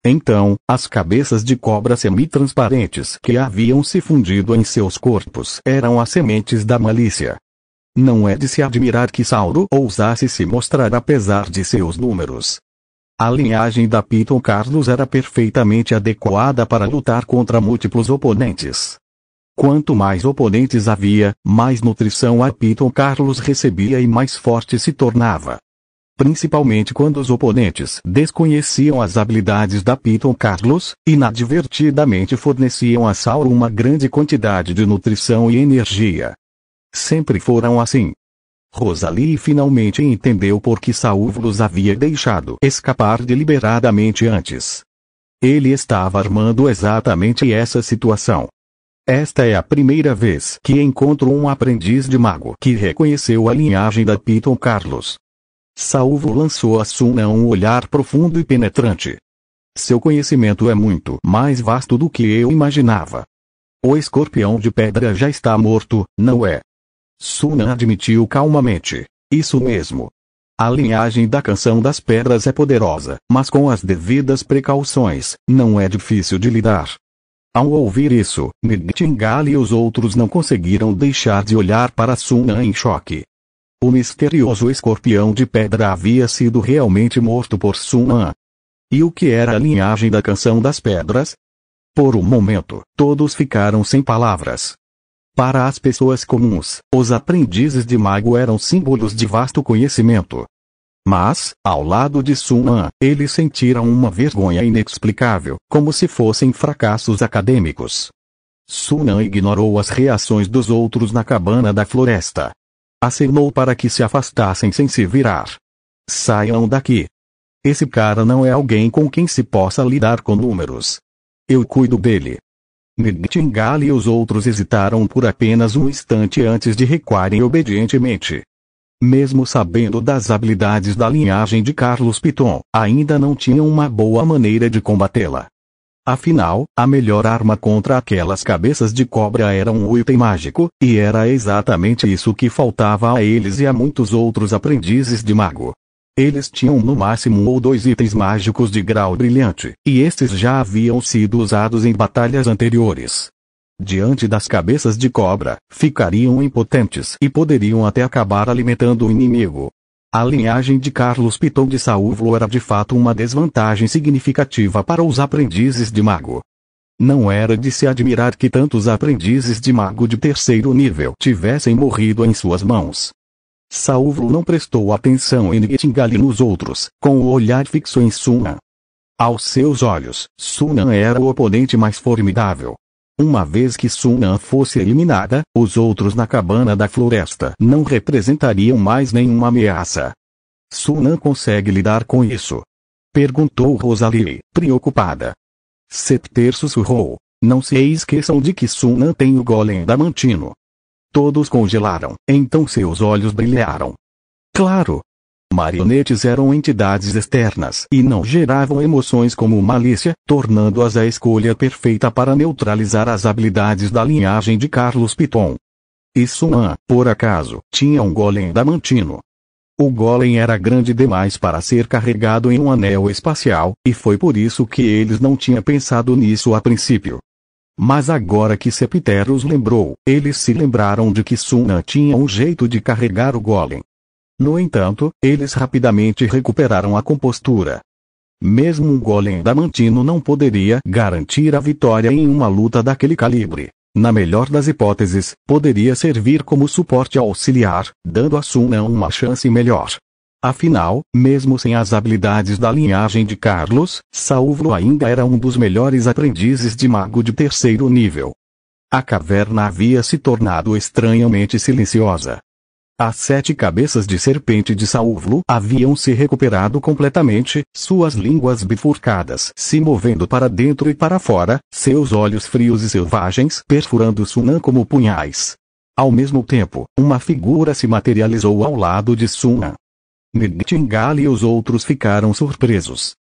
Então, as cabeças de cobra semi-transparentes que haviam se fundido em seus corpos eram as sementes da malícia. Não é de se admirar que Sauro ousasse se mostrar apesar de seus números. A linhagem da Piton Carlos era perfeitamente adequada para lutar contra múltiplos oponentes. Quanto mais oponentes havia, mais nutrição a Piton Carlos recebia e mais forte se tornava. Principalmente quando os oponentes desconheciam as habilidades da Piton Carlos, inadvertidamente forneciam a Sauro uma grande quantidade de nutrição e energia. Sempre foram assim. Rosalie finalmente entendeu por que Sauro os havia deixado escapar deliberadamente antes. Ele estava armando exatamente essa situação. Esta é a primeira vez que encontro um aprendiz de mago que reconheceu a linhagem da Piton Carlos. Sauro lançou a Sun-An um olhar profundo e penetrante. Seu conhecimento é muito mais vasto do que eu imaginava. O escorpião de pedra já está morto, não é? Sun-An admitiu calmamente. Isso mesmo. A linhagem da Canção das Pedras é poderosa, mas com as devidas precauções, não é difícil de lidar. Ao ouvir isso, Nightingale e os outros não conseguiram deixar de olhar para Sun-An em choque. O misterioso escorpião de pedra havia sido realmente morto por Sun-An. E o que era a linhagem da Canção das Pedras? Por um momento, todos ficaram sem palavras. Para as pessoas comuns, os aprendizes de mago eram símbolos de vasto conhecimento. Mas, ao lado de Sun-An, eles sentiram uma vergonha inexplicável, como se fossem fracassos acadêmicos. Sun-An ignorou as reações dos outros na Cabana da Floresta. Acenou para que se afastassem sem se virar. Saiam daqui. Esse cara não é alguém com quem se possa lidar com números. Eu cuido dele. Nightingale e os outros hesitaram por apenas um instante antes de recuarem obedientemente. Mesmo sabendo das habilidades da linhagem de Carlos Piton, ainda não tinham uma boa maneira de combatê-la. Afinal, a melhor arma contra aquelas cabeças de cobra era um item mágico, e era exatamente isso que faltava a eles e a muitos outros aprendizes de mago. Eles tinham no máximo 1 ou 2 itens mágicos de grau brilhante, e estes já haviam sido usados em batalhas anteriores. Diante das cabeças de cobra, ficariam impotentes e poderiam até acabar alimentando o inimigo. A linhagem de Carlos Piton de Saúvlo era de fato uma desvantagem significativa para os aprendizes de mago. Não era de se admirar que tantos aprendizes de mago de terceiro nível tivessem morrido em suas mãos. Saúvlo não prestou atenção em Nightingale e nos outros, com o olhar fixo em Sunan. Aos seus olhos, Sunan era o oponente mais formidável. Uma vez que Sunan fosse eliminada, os outros na cabana da floresta não representariam mais nenhuma ameaça. Sunan consegue lidar com isso? Perguntou Rosalie, preocupada. Septer sussurrou. Não se esqueçam de que Sunan tem o golem adamantino. Todos congelaram, então seus olhos brilharam. Claro! Marionetes eram entidades externas e não geravam emoções como malícia, tornando-as a escolha perfeita para neutralizar as habilidades da linhagem de Carlos Piton. E Sunan, por acaso, tinha um golem adamantino. O golem era grande demais para ser carregado em um anel espacial, e foi por isso que eles não tinham pensado nisso a princípio. Mas agora que Septer os lembrou, eles se lembraram de que Sunan tinha um jeito de carregar o golem. No entanto, eles rapidamente recuperaram a compostura. Mesmo um golem adamantino não poderia garantir a vitória em uma luta daquele calibre. Na melhor das hipóteses, poderia servir como suporte auxiliar, dando a Sunan uma chance melhor. Afinal, mesmo sem as habilidades da linhagem de Carlos, Saúvlo ainda era um dos melhores aprendizes de mago de terceiro nível. A caverna havia se tornado estranhamente silenciosa. As 7 cabeças de serpente de Saúvlo haviam se recuperado completamente, suas línguas bifurcadas se movendo para dentro e para fora, seus olhos frios e selvagens perfurando Sunan como punhais. Ao mesmo tempo, uma figura se materializou ao lado de Sunan. Nightingale e os outros ficaram surpresos.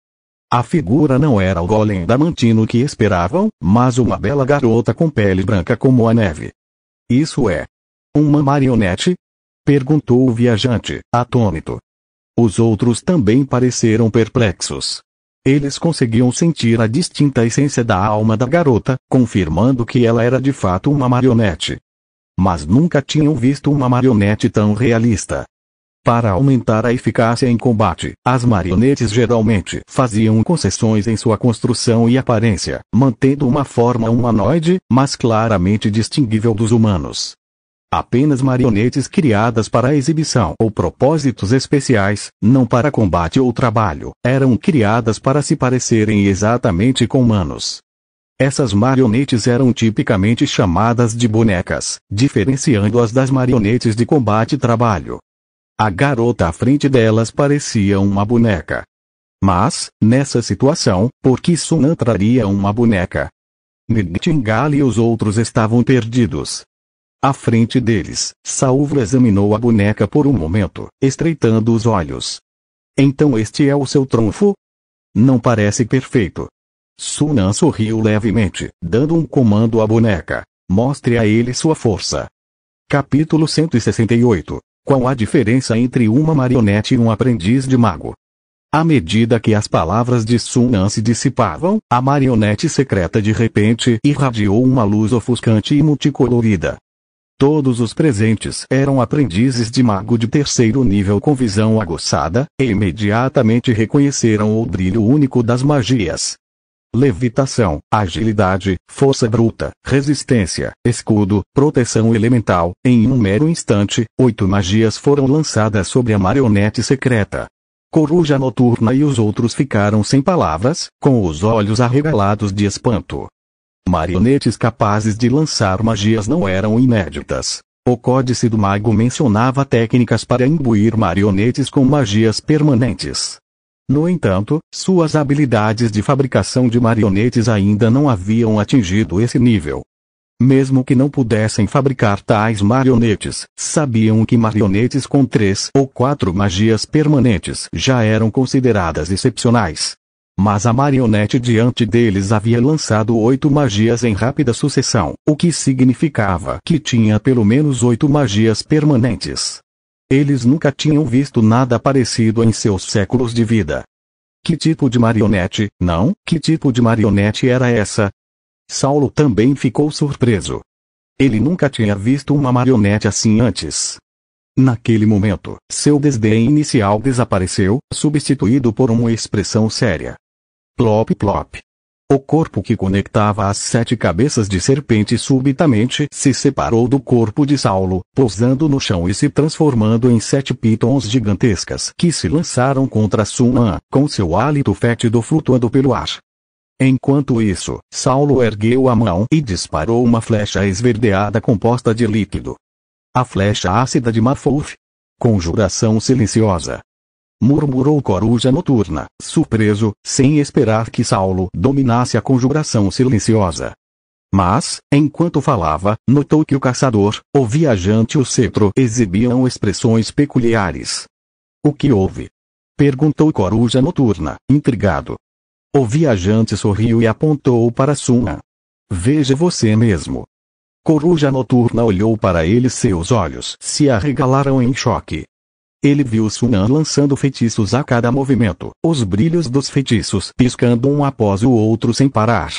A figura não era o golem adamantino que esperavam, mas uma bela garota com pele branca como a neve. Isso é uma marionete? Perguntou o viajante, atônito. Os outros também pareceram perplexos. Eles conseguiam sentir a distinta essência da alma da garota, confirmando que ela era de fato uma marionete. Mas nunca tinham visto uma marionete tão realista. Para aumentar a eficácia em combate, as marionetes geralmente faziam concessões em sua construção e aparência, mantendo uma forma humanoide, mas claramente distinguível dos humanos. Apenas marionetes criadas para exibição ou propósitos especiais, não para combate ou trabalho, eram criadas para se parecerem exatamente com humanos. Essas marionetes eram tipicamente chamadas de bonecas, diferenciando-as das marionetes de combate e trabalho. A garota à frente delas parecia uma boneca. Mas, nessa situação, por que Sunan traria uma boneca? Nightingale e os outros estavam perdidos. À frente deles, Saúvlo examinou a boneca por um momento, estreitando os olhos. Então este é o seu trunfo? Não parece perfeito. Sunan sorriu levemente, dando um comando à boneca. Mostre a ele sua força. Capítulo 168. Qual a diferença entre uma marionete e um aprendiz de mago? À medida que as palavras de Sunan se dissipavam, a marionete secreta de repente irradiou uma luz ofuscante e multicolorida. Todos os presentes eram aprendizes de mago de terceiro nível com visão aguçada, e imediatamente reconheceram o brilho único das magias. Levitação, agilidade, força bruta, resistência, escudo, proteção elemental. Em um mero instante, 8 magias foram lançadas sobre a marionete secreta. Coruja Noturna e os outros ficaram sem palavras, com os olhos arregalados de espanto. Marionetes capazes de lançar magias não eram inéditas. O Códice do Mago mencionava técnicas para imbuir marionetes com magias permanentes. No entanto, suas habilidades de fabricação de marionetes ainda não haviam atingido esse nível. Mesmo que não pudessem fabricar tais marionetes, sabiam que marionetes com 3 ou 4 magias permanentes já eram consideradas excepcionais. Mas a marionete diante deles havia lançado 8 magias em rápida sucessão, o que significava que tinha pelo menos 8 magias permanentes. Eles nunca tinham visto nada parecido em seus séculos de vida. Que tipo de marionete, não? Que tipo de marionete era essa? Saulo também ficou surpreso. Ele nunca tinha visto uma marionete assim antes. Naquele momento, seu desdém inicial desapareceu, substituído por uma expressão séria. Plop plop. O corpo que conectava as 7 cabeças de serpente subitamente se separou do corpo de Saulo, pousando no chão e se transformando em 7 pitons gigantescas que se lançaram contra Sun-An, com seu hálito fétido flutuando pelo ar. Enquanto isso, Saulo ergueu a mão e disparou uma flecha esverdeada composta de líquido. A flecha ácida de Marfouf. Conjuração silenciosa. Murmurou Coruja Noturna, surpreso, sem esperar que Saulo dominasse a conjuração silenciosa. Mas, enquanto falava, notou que o caçador, o viajante e o cetro exibiam expressões peculiares. O que houve? Perguntou Coruja Noturna, intrigado. O viajante sorriu e apontou para Sun-An. Veja você mesmo. Coruja Noturna olhou para ele e seus olhos se arregalaram em choque. Ele viu Sun-An lançando feitiços a cada movimento, os brilhos dos feitiços piscando um após o outro sem parar.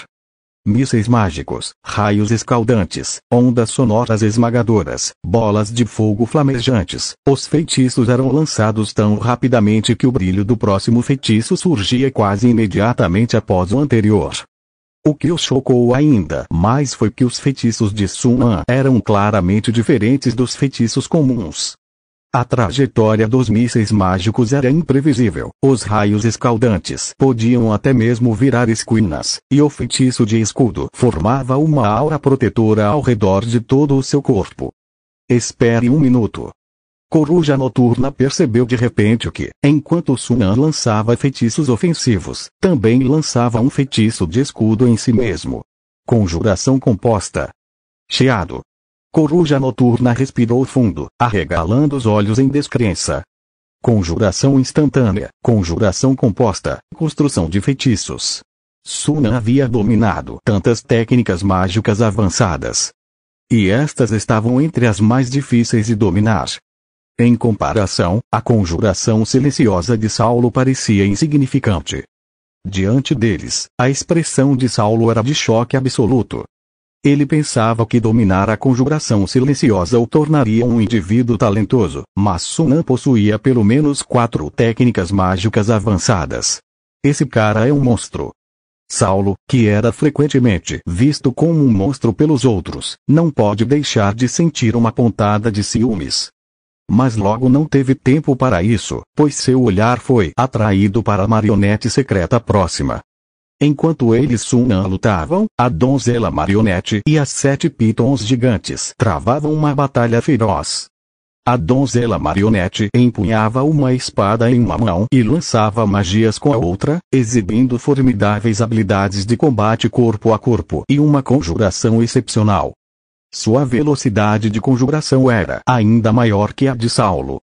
Mísseis mágicos, raios escaldantes, ondas sonoras esmagadoras, bolas de fogo flamejantes. Os feitiços eram lançados tão rapidamente que o brilho do próximo feitiço surgia quase imediatamente após o anterior. O que o chocou ainda mais foi que os feitiços de Sun-An eram claramente diferentes dos feitiços comuns. A trajetória dos mísseis mágicos era imprevisível, os raios escaldantes podiam até mesmo virar esquinas, e o feitiço de escudo formava uma aura protetora ao redor de todo o seu corpo. Espere um minuto. Coruja Noturna percebeu de repente que, enquanto Sun-An lançava feitiços ofensivos, também lançava um feitiço de escudo em si mesmo. Conjuração composta. Chiado. Coruja Noturna respirou fundo, arregalando os olhos em descrença. Conjuração instantânea, conjuração composta, construção de feitiços. Sun-An havia dominado tantas técnicas mágicas avançadas. E estas estavam entre as mais difíceis de dominar. Em comparação, a conjuração silenciosa de Saulo parecia insignificante. Diante deles, a expressão de Saulo era de choque absoluto. Ele pensava que dominar a conjuração silenciosa o tornaria um indivíduo talentoso, mas Sun-An possuía pelo menos 4 técnicas mágicas avançadas. Esse cara é um monstro. Saulo, que era frequentemente visto como um monstro pelos outros, não pode deixar de sentir uma pontada de ciúmes. Mas logo não teve tempo para isso, pois seu olhar foi atraído para a marionete secreta próxima. Enquanto eles e Sun-An lutavam, a donzela marionete e as 7 pitons gigantes travavam uma batalha feroz. A donzela marionete empunhava uma espada em uma mão e lançava magias com a outra, exibindo formidáveis habilidades de combate corpo a corpo e uma conjuração excepcional. Sua velocidade de conjuração era ainda maior que a de Saulo.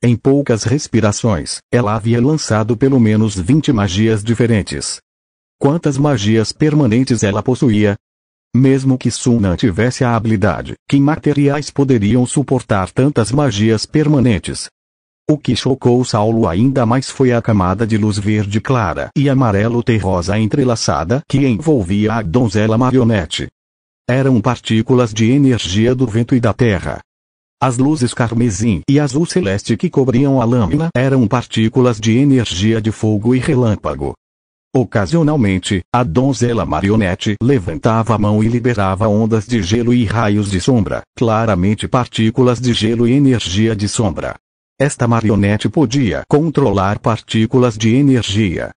Em poucas respirações, ela havia lançado pelo menos 20 magias diferentes. Quantas magias permanentes ela possuía? Mesmo que Sun-An tivesse a habilidade, que materiais poderiam suportar tantas magias permanentes? O que chocou Saulo ainda mais foi a camada de luz verde clara e amarelo terrosa entrelaçada que envolvia a donzela marionete. Eram partículas de energia do vento e da terra. As luzes carmesim e azul celeste que cobriam a lâmina eram partículas de energia de fogo e relâmpago. Ocasionalmente, a donzela marionete levantava a mão e liberava ondas de gelo e raios de sombra, claramente partículas de gelo e energia de sombra. Esta marionete podia controlar partículas de energia.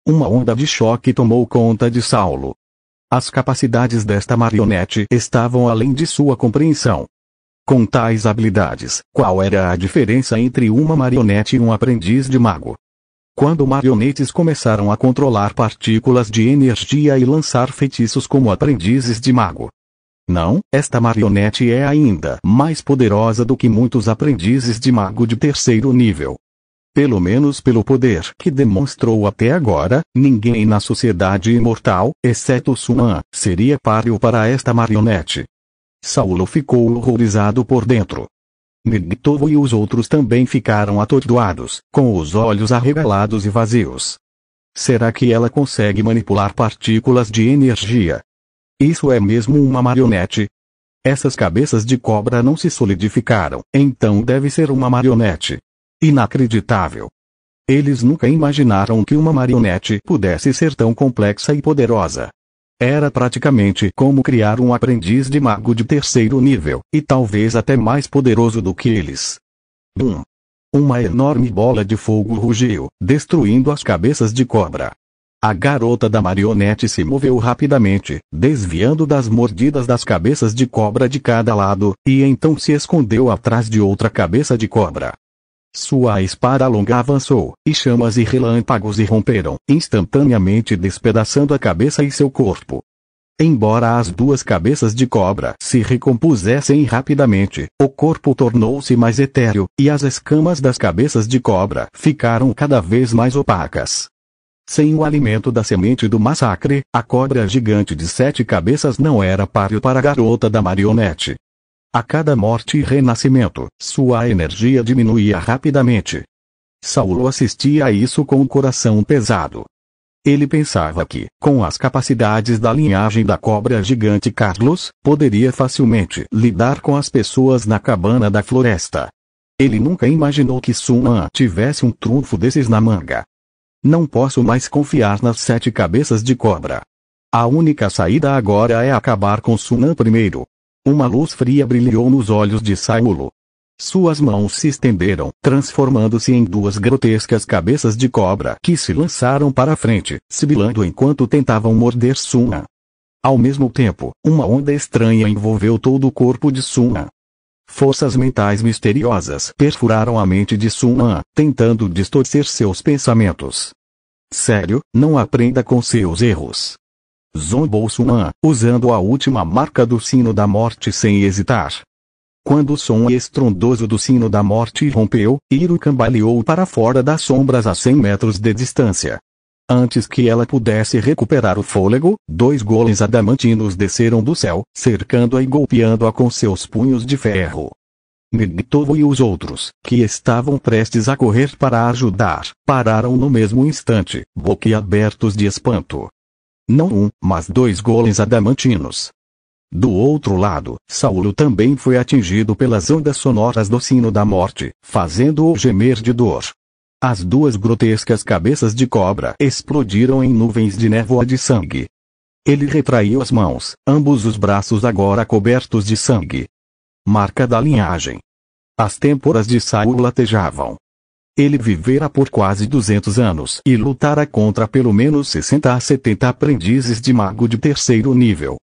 Uma onda de choque tomou conta de Saulo. As capacidades desta marionete estavam além de sua compreensão. Com tais habilidades, qual era a diferença entre uma marionete e um aprendiz de mago? Quando marionetes começaram a controlar partículas de energia e lançar feitiços como aprendizes de mago. Não, esta marionete é ainda mais poderosa do que muitos aprendizes de mago de terceiro nível. Pelo menos pelo poder que demonstrou até agora, ninguém na sociedade imortal, exceto Sunan, seria páreo para esta marionete. Saulo ficou horrorizado por dentro. Megitovo e os outros também ficaram atordoados, com os olhos arregalados e vazios. Será que ela consegue manipular partículas de energia? Isso é mesmo uma marionete? Essas cabeças de cobra não se solidificaram, então deve ser uma marionete. Inacreditável. Eles nunca imaginaram que uma marionete pudesse ser tão complexa e poderosa. Era praticamente como criar um aprendiz de mago de terceiro nível, e talvez até mais poderoso do que eles. Bum! Uma enorme bola de fogo rugiu, destruindo as cabeças de cobra. A garota da marionete se moveu rapidamente, desviando das mordidas das cabeças de cobra de cada lado, e então se escondeu atrás de outra cabeça de cobra. Sua espada longa avançou, e chamas e relâmpagos irromperam, instantaneamente despedaçando a cabeça e seu corpo. Embora as duas cabeças de cobra se recompusessem rapidamente, o corpo tornou-se mais etéreo, e as escamas das cabeças de cobra ficaram cada vez mais opacas. Sem o alimento da semente do massacre, a cobra gigante de 7 cabeças não era páreo para a garota da marionete. A cada morte e renascimento, sua energia diminuía rapidamente. Saulo assistia a isso com o coração pesado. Ele pensava que, com as capacidades da linhagem da cobra gigante Carlos, poderia facilmente lidar com as pessoas na cabana da floresta. Ele nunca imaginou que Sunan tivesse um trunfo desses na manga. Não posso mais confiar nas 7 cabeças de cobra. A única saída agora é acabar com Sunan primeiro. Uma luz fria brilhou nos olhos de Saulo. Suas mãos se estenderam, transformando-se em 2 grotescas cabeças de cobra que se lançaram para a frente, sibilando enquanto tentavam morder Sunan. Ao mesmo tempo, uma onda estranha envolveu todo o corpo de Sunan. Forças mentais misteriosas perfuraram a mente de Sunan, tentando distorcer seus pensamentos. Sério, não aprenda com seus erros. Zombou Sunan, usando a última marca do sino da morte sem hesitar. Quando o som estrondoso do sino da morte rompeu, Iru cambaleou para fora das sombras a 100 metros de distância. Antes que ela pudesse recuperar o fôlego, 2 golems adamantinos desceram do céu, cercando-a e golpeando-a com seus punhos de ferro. Megitovo e os outros, que estavam prestes a correr para ajudar, pararam no mesmo instante, boquiabertos de espanto. Não um, mas 2 golems adamantinos. Do outro lado, Saulo também foi atingido pelas ondas sonoras do sino da morte, fazendo-o gemer de dor. As 2 grotescas cabeças de cobra explodiram em nuvens de névoa de sangue. Ele retraiu as mãos, ambos os braços agora cobertos de sangue. Marca da linhagem. As têmporas de Saulo latejavam. Ele vivera por quase 200 anos e lutara contra pelo menos 60 a 70 aprendizes de mago de terceiro nível.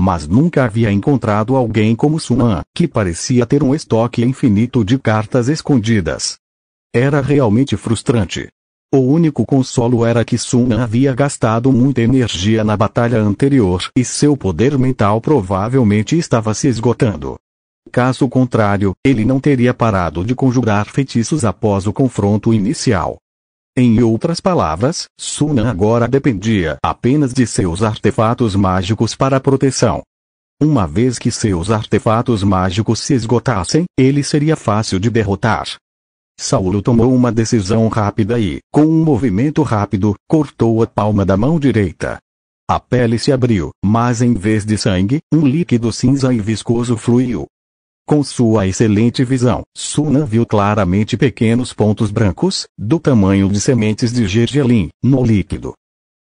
Mas nunca havia encontrado alguém como Sunan, que parecia ter um estoque infinito de cartas escondidas. Era realmente frustrante. O único consolo era que Sunan havia gastado muita energia na batalha anterior e seu poder mental provavelmente estava se esgotando. Caso contrário, ele não teria parado de conjurar feitiços após o confronto inicial. Em outras palavras, Sunan agora dependia apenas de seus artefatos mágicos para proteção. Uma vez que seus artefatos mágicos se esgotassem, ele seria fácil de derrotar. Saulo tomou uma decisão rápida e, com um movimento rápido, cortou a palma da mão direita. A pele se abriu, mas em vez de sangue, um líquido cinza e viscoso fluiu. Com sua excelente visão, Sunan viu claramente pequenos pontos brancos, do tamanho de sementes de gergelim, no líquido.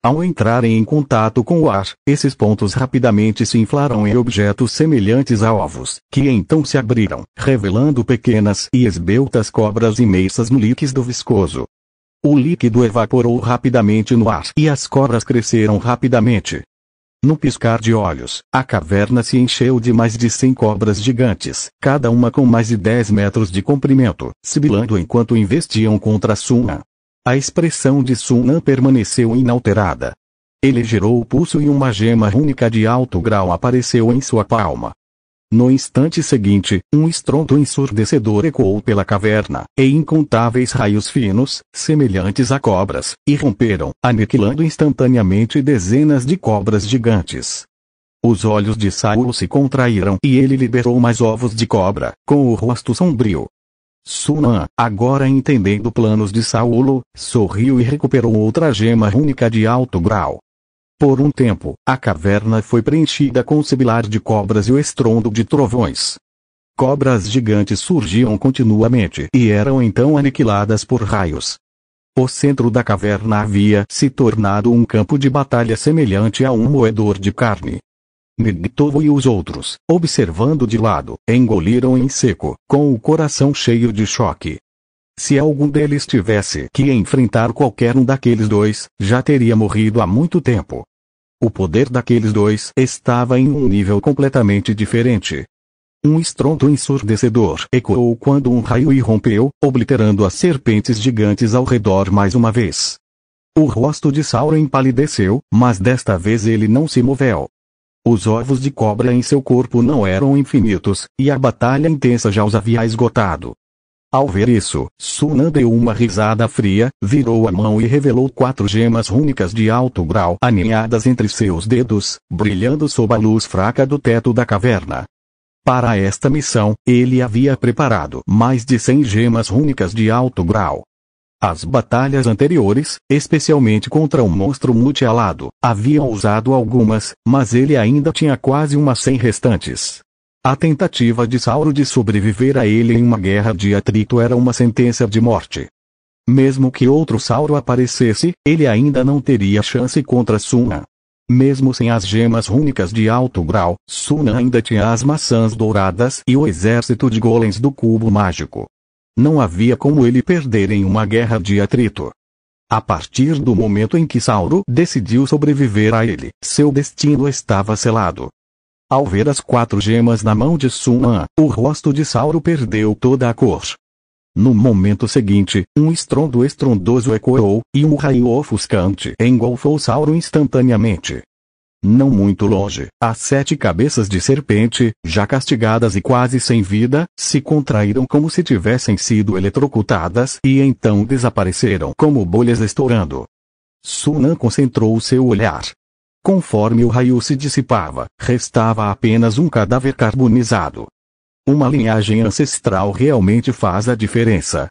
Ao entrarem em contato com o ar, esses pontos rapidamente se inflaram em objetos semelhantes a ovos, que então se abriram, revelando pequenas e esbeltas cobras imensas no líquido viscoso. O líquido evaporou rapidamente no ar e as cobras cresceram rapidamente. No piscar de olhos, a caverna se encheu de mais de 100 cobras gigantes, cada uma com mais de 10 metros de comprimento, sibilando enquanto investiam contra Sunan. A expressão de Sunan permaneceu inalterada. Ele girou o pulso e uma gema única de alto grau apareceu em sua palma. No instante seguinte, um estrondo ensurdecedor ecoou pela caverna, e incontáveis raios finos, semelhantes a cobras, irromperam, aniquilando instantaneamente dezenas de cobras gigantes. Os olhos de Saulo se contraíram e ele liberou mais ovos de cobra, com o rosto sombrio. Sunan, agora entendendo planos de Saulo, sorriu e recuperou outra gema única de alto grau. Por um tempo, a caverna foi preenchida com o sibilar de cobras e o estrondo de trovões. Cobras gigantes surgiam continuamente e eram então aniquiladas por raios. O centro da caverna havia se tornado um campo de batalha semelhante a um moedor de carne. Nigtovo e os outros, observando de lado, engoliram em seco, com o coração cheio de choque. Se algum deles tivesse que enfrentar qualquer um daqueles dois, já teria morrido há muito tempo. O poder daqueles dois estava em um nível completamente diferente. Um estrondo ensurdecedor ecoou quando um raio irrompeu, obliterando as serpentes gigantes ao redor mais uma vez. O rosto de Sauron empalideceu, mas desta vez ele não se moveu. Os ovos de cobra em seu corpo não eram infinitos, e a batalha intensa já os havia esgotado. Ao ver isso, Sunan deu uma risada fria, virou a mão e revelou 4 gemas únicas de alto grau aninhadas entre seus dedos, brilhando sob a luz fraca do teto da caverna. Para esta missão, ele havia preparado mais de 100 gemas únicas de alto grau. As batalhas anteriores, especialmente contra o monstro multialado, haviam usado algumas, mas ele ainda tinha quase umas 100 restantes. A tentativa de Sauron de sobreviver a ele em uma guerra de atrito era uma sentença de morte. Mesmo que outro Sauron aparecesse, ele ainda não teria chance contra Sunan. Mesmo sem as gemas únicas de alto grau, Sunan ainda tinha as maçãs douradas e o exército de golems do cubo mágico. Não havia como ele perder em uma guerra de atrito. A partir do momento em que Sauron decidiu sobreviver a ele, seu destino estava selado. Ao ver as 4 gemas na mão de Sunan, o rosto de Sauron perdeu toda a cor. No momento seguinte, um estrondo estrondoso ecoou, e um raio ofuscante engolfou Sauron instantaneamente. Não muito longe, as 7 cabeças de serpente, já castigadas e quase sem vida, se contraíram como se tivessem sido eletrocutadas e então desapareceram como bolhas estourando. Sunan concentrou seu olhar. Conforme o raio se dissipava, restava apenas um cadáver carbonizado. Uma linhagem ancestral realmente faz a diferença.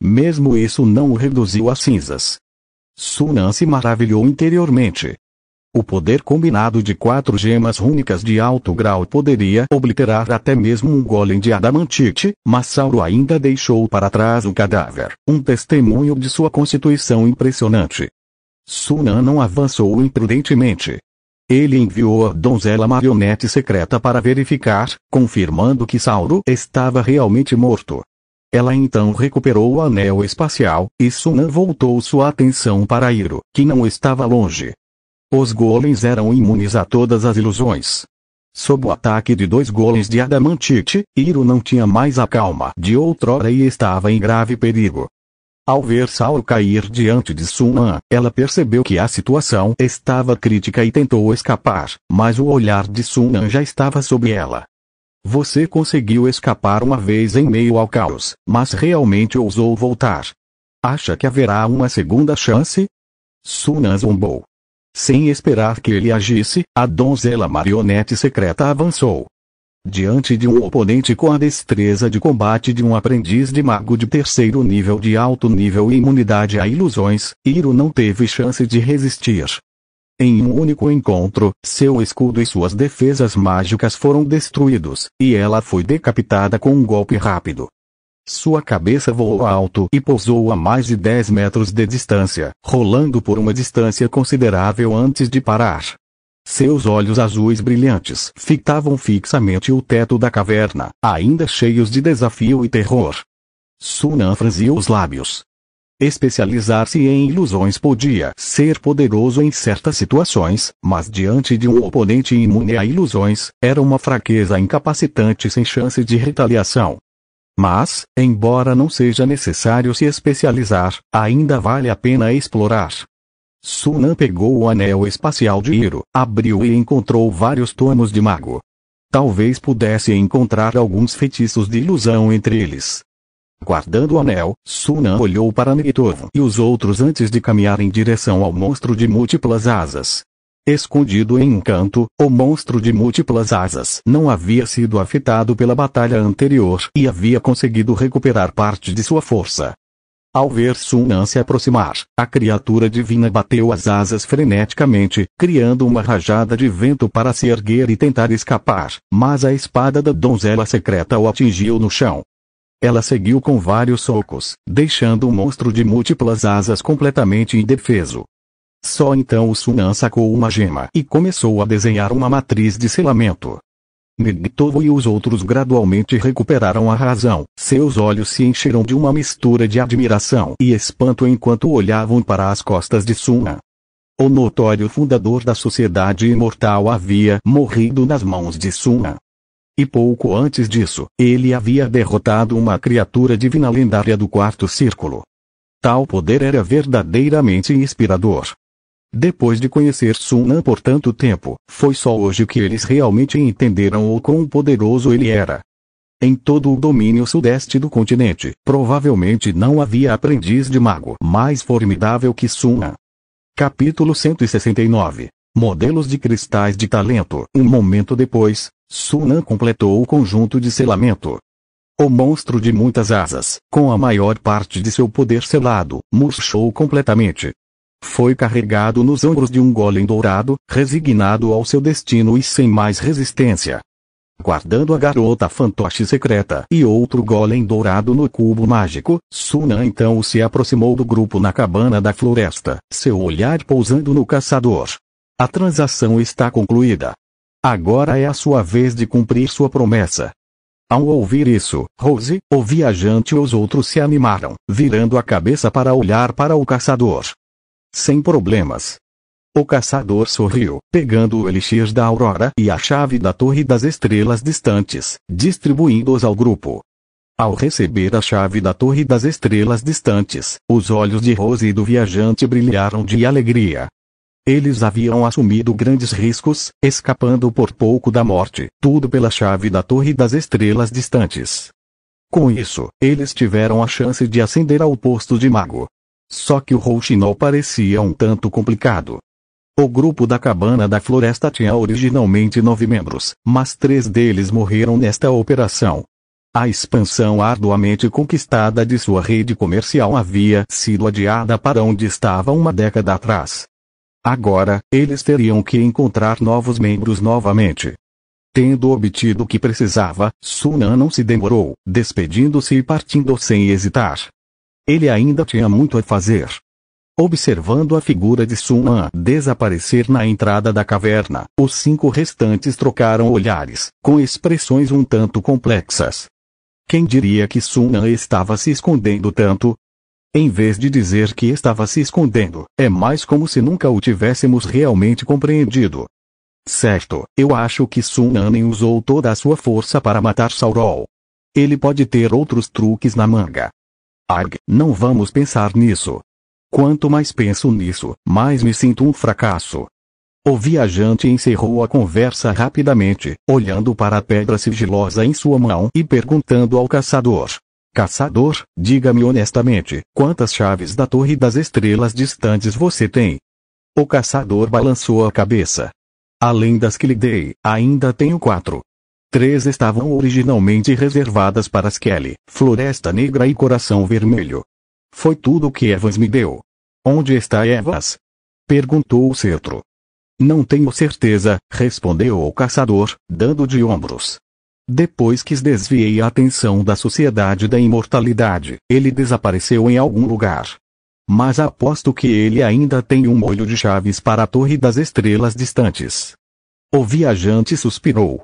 Mesmo isso não o reduziu a cinzas. Sunan se maravilhou interiormente. O poder combinado de 4 gemas únicas de alto grau poderia obliterar até mesmo um golem de adamantite, mas Sauron ainda deixou para trás o cadáver, um testemunho de sua constituição impressionante. Sunan não avançou imprudentemente. Ele enviou a donzela marionete secreta para verificar, confirmando que Sauron estava realmente morto. Ela então recuperou o anel espacial, e Sunan voltou sua atenção para Iro, que não estava longe. Os golems eram imunes a todas as ilusões. Sob o ataque de 2 golems de adamantite, Iro não tinha mais a calma de outrora e estava em grave perigo. Ao ver Sauron cair diante de Sunan, ela percebeu que a situação estava crítica e tentou escapar, mas o olhar de Sunan já estava sobre ela. Você conseguiu escapar uma vez em meio ao caos, mas realmente ousou voltar. Acha que haverá uma segunda chance? Sunan zombou. Sem esperar que ele agisse, a donzela marionete secreta avançou. Diante de um oponente com a destreza de combate de um aprendiz de mago de 3º nível de alto nível e imunidade a ilusões, Iro não teve chance de resistir. Em um único encontro, seu escudo e suas defesas mágicas foram destruídos, e ela foi decapitada com um golpe rápido. Sua cabeça voou alto e pousou a mais de 10 metros de distância, rolando por uma distância considerável antes de parar. Seus olhos azuis brilhantes fitavam fixamente o teto da caverna, ainda cheios de desafio e terror. Sunan franziu os lábios. Especializar-se em ilusões podia ser poderoso em certas situações, mas diante de um oponente imune a ilusões, era uma fraqueza incapacitante sem chance de retaliação. Mas, embora não seja necessário se especializar, ainda vale a pena explorar. Sunan pegou o anel espacial de Hiro, abriu e encontrou vários tomos de mago. Talvez pudesse encontrar alguns feitiços de ilusão entre eles. Guardando o anel, Sunan olhou para Nightov e os outros antes de caminhar em direção ao monstro de múltiplas asas. Escondido em um canto, o monstro de múltiplas asas não havia sido afetado pela batalha anterior e havia conseguido recuperar parte de sua força. Ao ver Sunan se aproximar, a criatura divina bateu as asas freneticamente, criando uma rajada de vento para se erguer e tentar escapar, mas a espada da donzela secreta o atingiu no chão. Ela seguiu com vários socos, deixando o monstro de múltiplas asas completamente indefeso. Só então o Sunan sacou uma gema e começou a desenhar uma matriz de selamento. Nightov e os outros gradualmente recuperaram a razão, seus olhos se encheram de uma mistura de admiração e espanto enquanto olhavam para as costas de Sunan. O notório fundador da Sociedade Imortal havia morrido nas mãos de Sunan. E pouco antes disso, ele havia derrotado uma criatura divina lendária do Quarto Círculo. Tal poder era verdadeiramente inspirador. Depois de conhecer Sunan por tanto tempo, foi só hoje que eles realmente entenderam o quão poderoso ele era. Em todo o domínio sudeste do continente, provavelmente não havia aprendiz de mago mais formidável que Sunan. Capítulo 169. Modelos de cristais de talento. Um momento depois, Sunan completou o conjunto de selamento. O monstro de muitas asas, com a maior parte de seu poder selado, murchou completamente. Foi carregado nos ombros de um golem dourado, resignado ao seu destino e sem mais resistência. Guardando a garota fantoche secreta e outro golem dourado no cubo mágico, Sunan então se aproximou do grupo na cabana da floresta, seu olhar pousando no caçador. A transação está concluída. Agora é a sua vez de cumprir sua promessa. Ao ouvir isso, Rose, o viajante e os outros se animaram, virando a cabeça para olhar para o caçador. Sem problemas. O caçador sorriu, pegando o elixir da aurora e a chave da Torre das Estrelas distantes, distribuindo-os ao grupo. Ao receber a chave da Torre das Estrelas distantes, os olhos de Rose e do viajante brilharam de alegria. Eles haviam assumido grandes riscos, escapando por pouco da morte, tudo pela chave da Torre das Estrelas distantes. Com isso, eles tiveram a chance de ascender ao posto de mago. Só que o rouxinol parecia um tanto complicado. O grupo da cabana da floresta tinha originalmente 9 membros, mas 3 deles morreram nesta operação. A expansão arduamente conquistada de sua rede comercial havia sido adiada para onde estava uma década atrás. Agora, eles teriam que encontrar novos membros novamente. Tendo obtido o que precisava, Sunan não se demorou, despedindo-se e partindo sem hesitar. Ele ainda tinha muito a fazer. Observando a figura de Sunan desaparecer na entrada da caverna, os 5 restantes trocaram olhares, com expressões um tanto complexas. Quem diria que Sunan estava se escondendo tanto? Em vez de dizer que estava se escondendo, é mais como se nunca o tivéssemos realmente compreendido. Certo, eu acho que Sunan nem usou toda a sua força para matar Saurol. Ele pode ter outros truques na manga. Arg, não vamos pensar nisso. Quanto mais penso nisso, mais me sinto um fracasso. O viajante encerrou a conversa rapidamente, olhando para a pedra sigilosa em sua mão e perguntando ao caçador. Caçador, diga-me honestamente, quantas chaves da Torre das Estrelas distantes você tem? O caçador balançou a cabeça. Além das que lhe dei, ainda tenho 4. 3 estavam originalmente reservadas para Skelly, Floresta Negra e Coração Vermelho. Foi tudo o que Evans me deu. Onde está Evans? Perguntou o cetro. Não tenho certeza, respondeu o caçador, dando de ombros. Depois que desviei a atenção da Sociedade da Imortalidade, ele desapareceu em algum lugar. Mas aposto que ele ainda tem um molho de chaves para a Torre das Estrelas distantes. O viajante suspirou.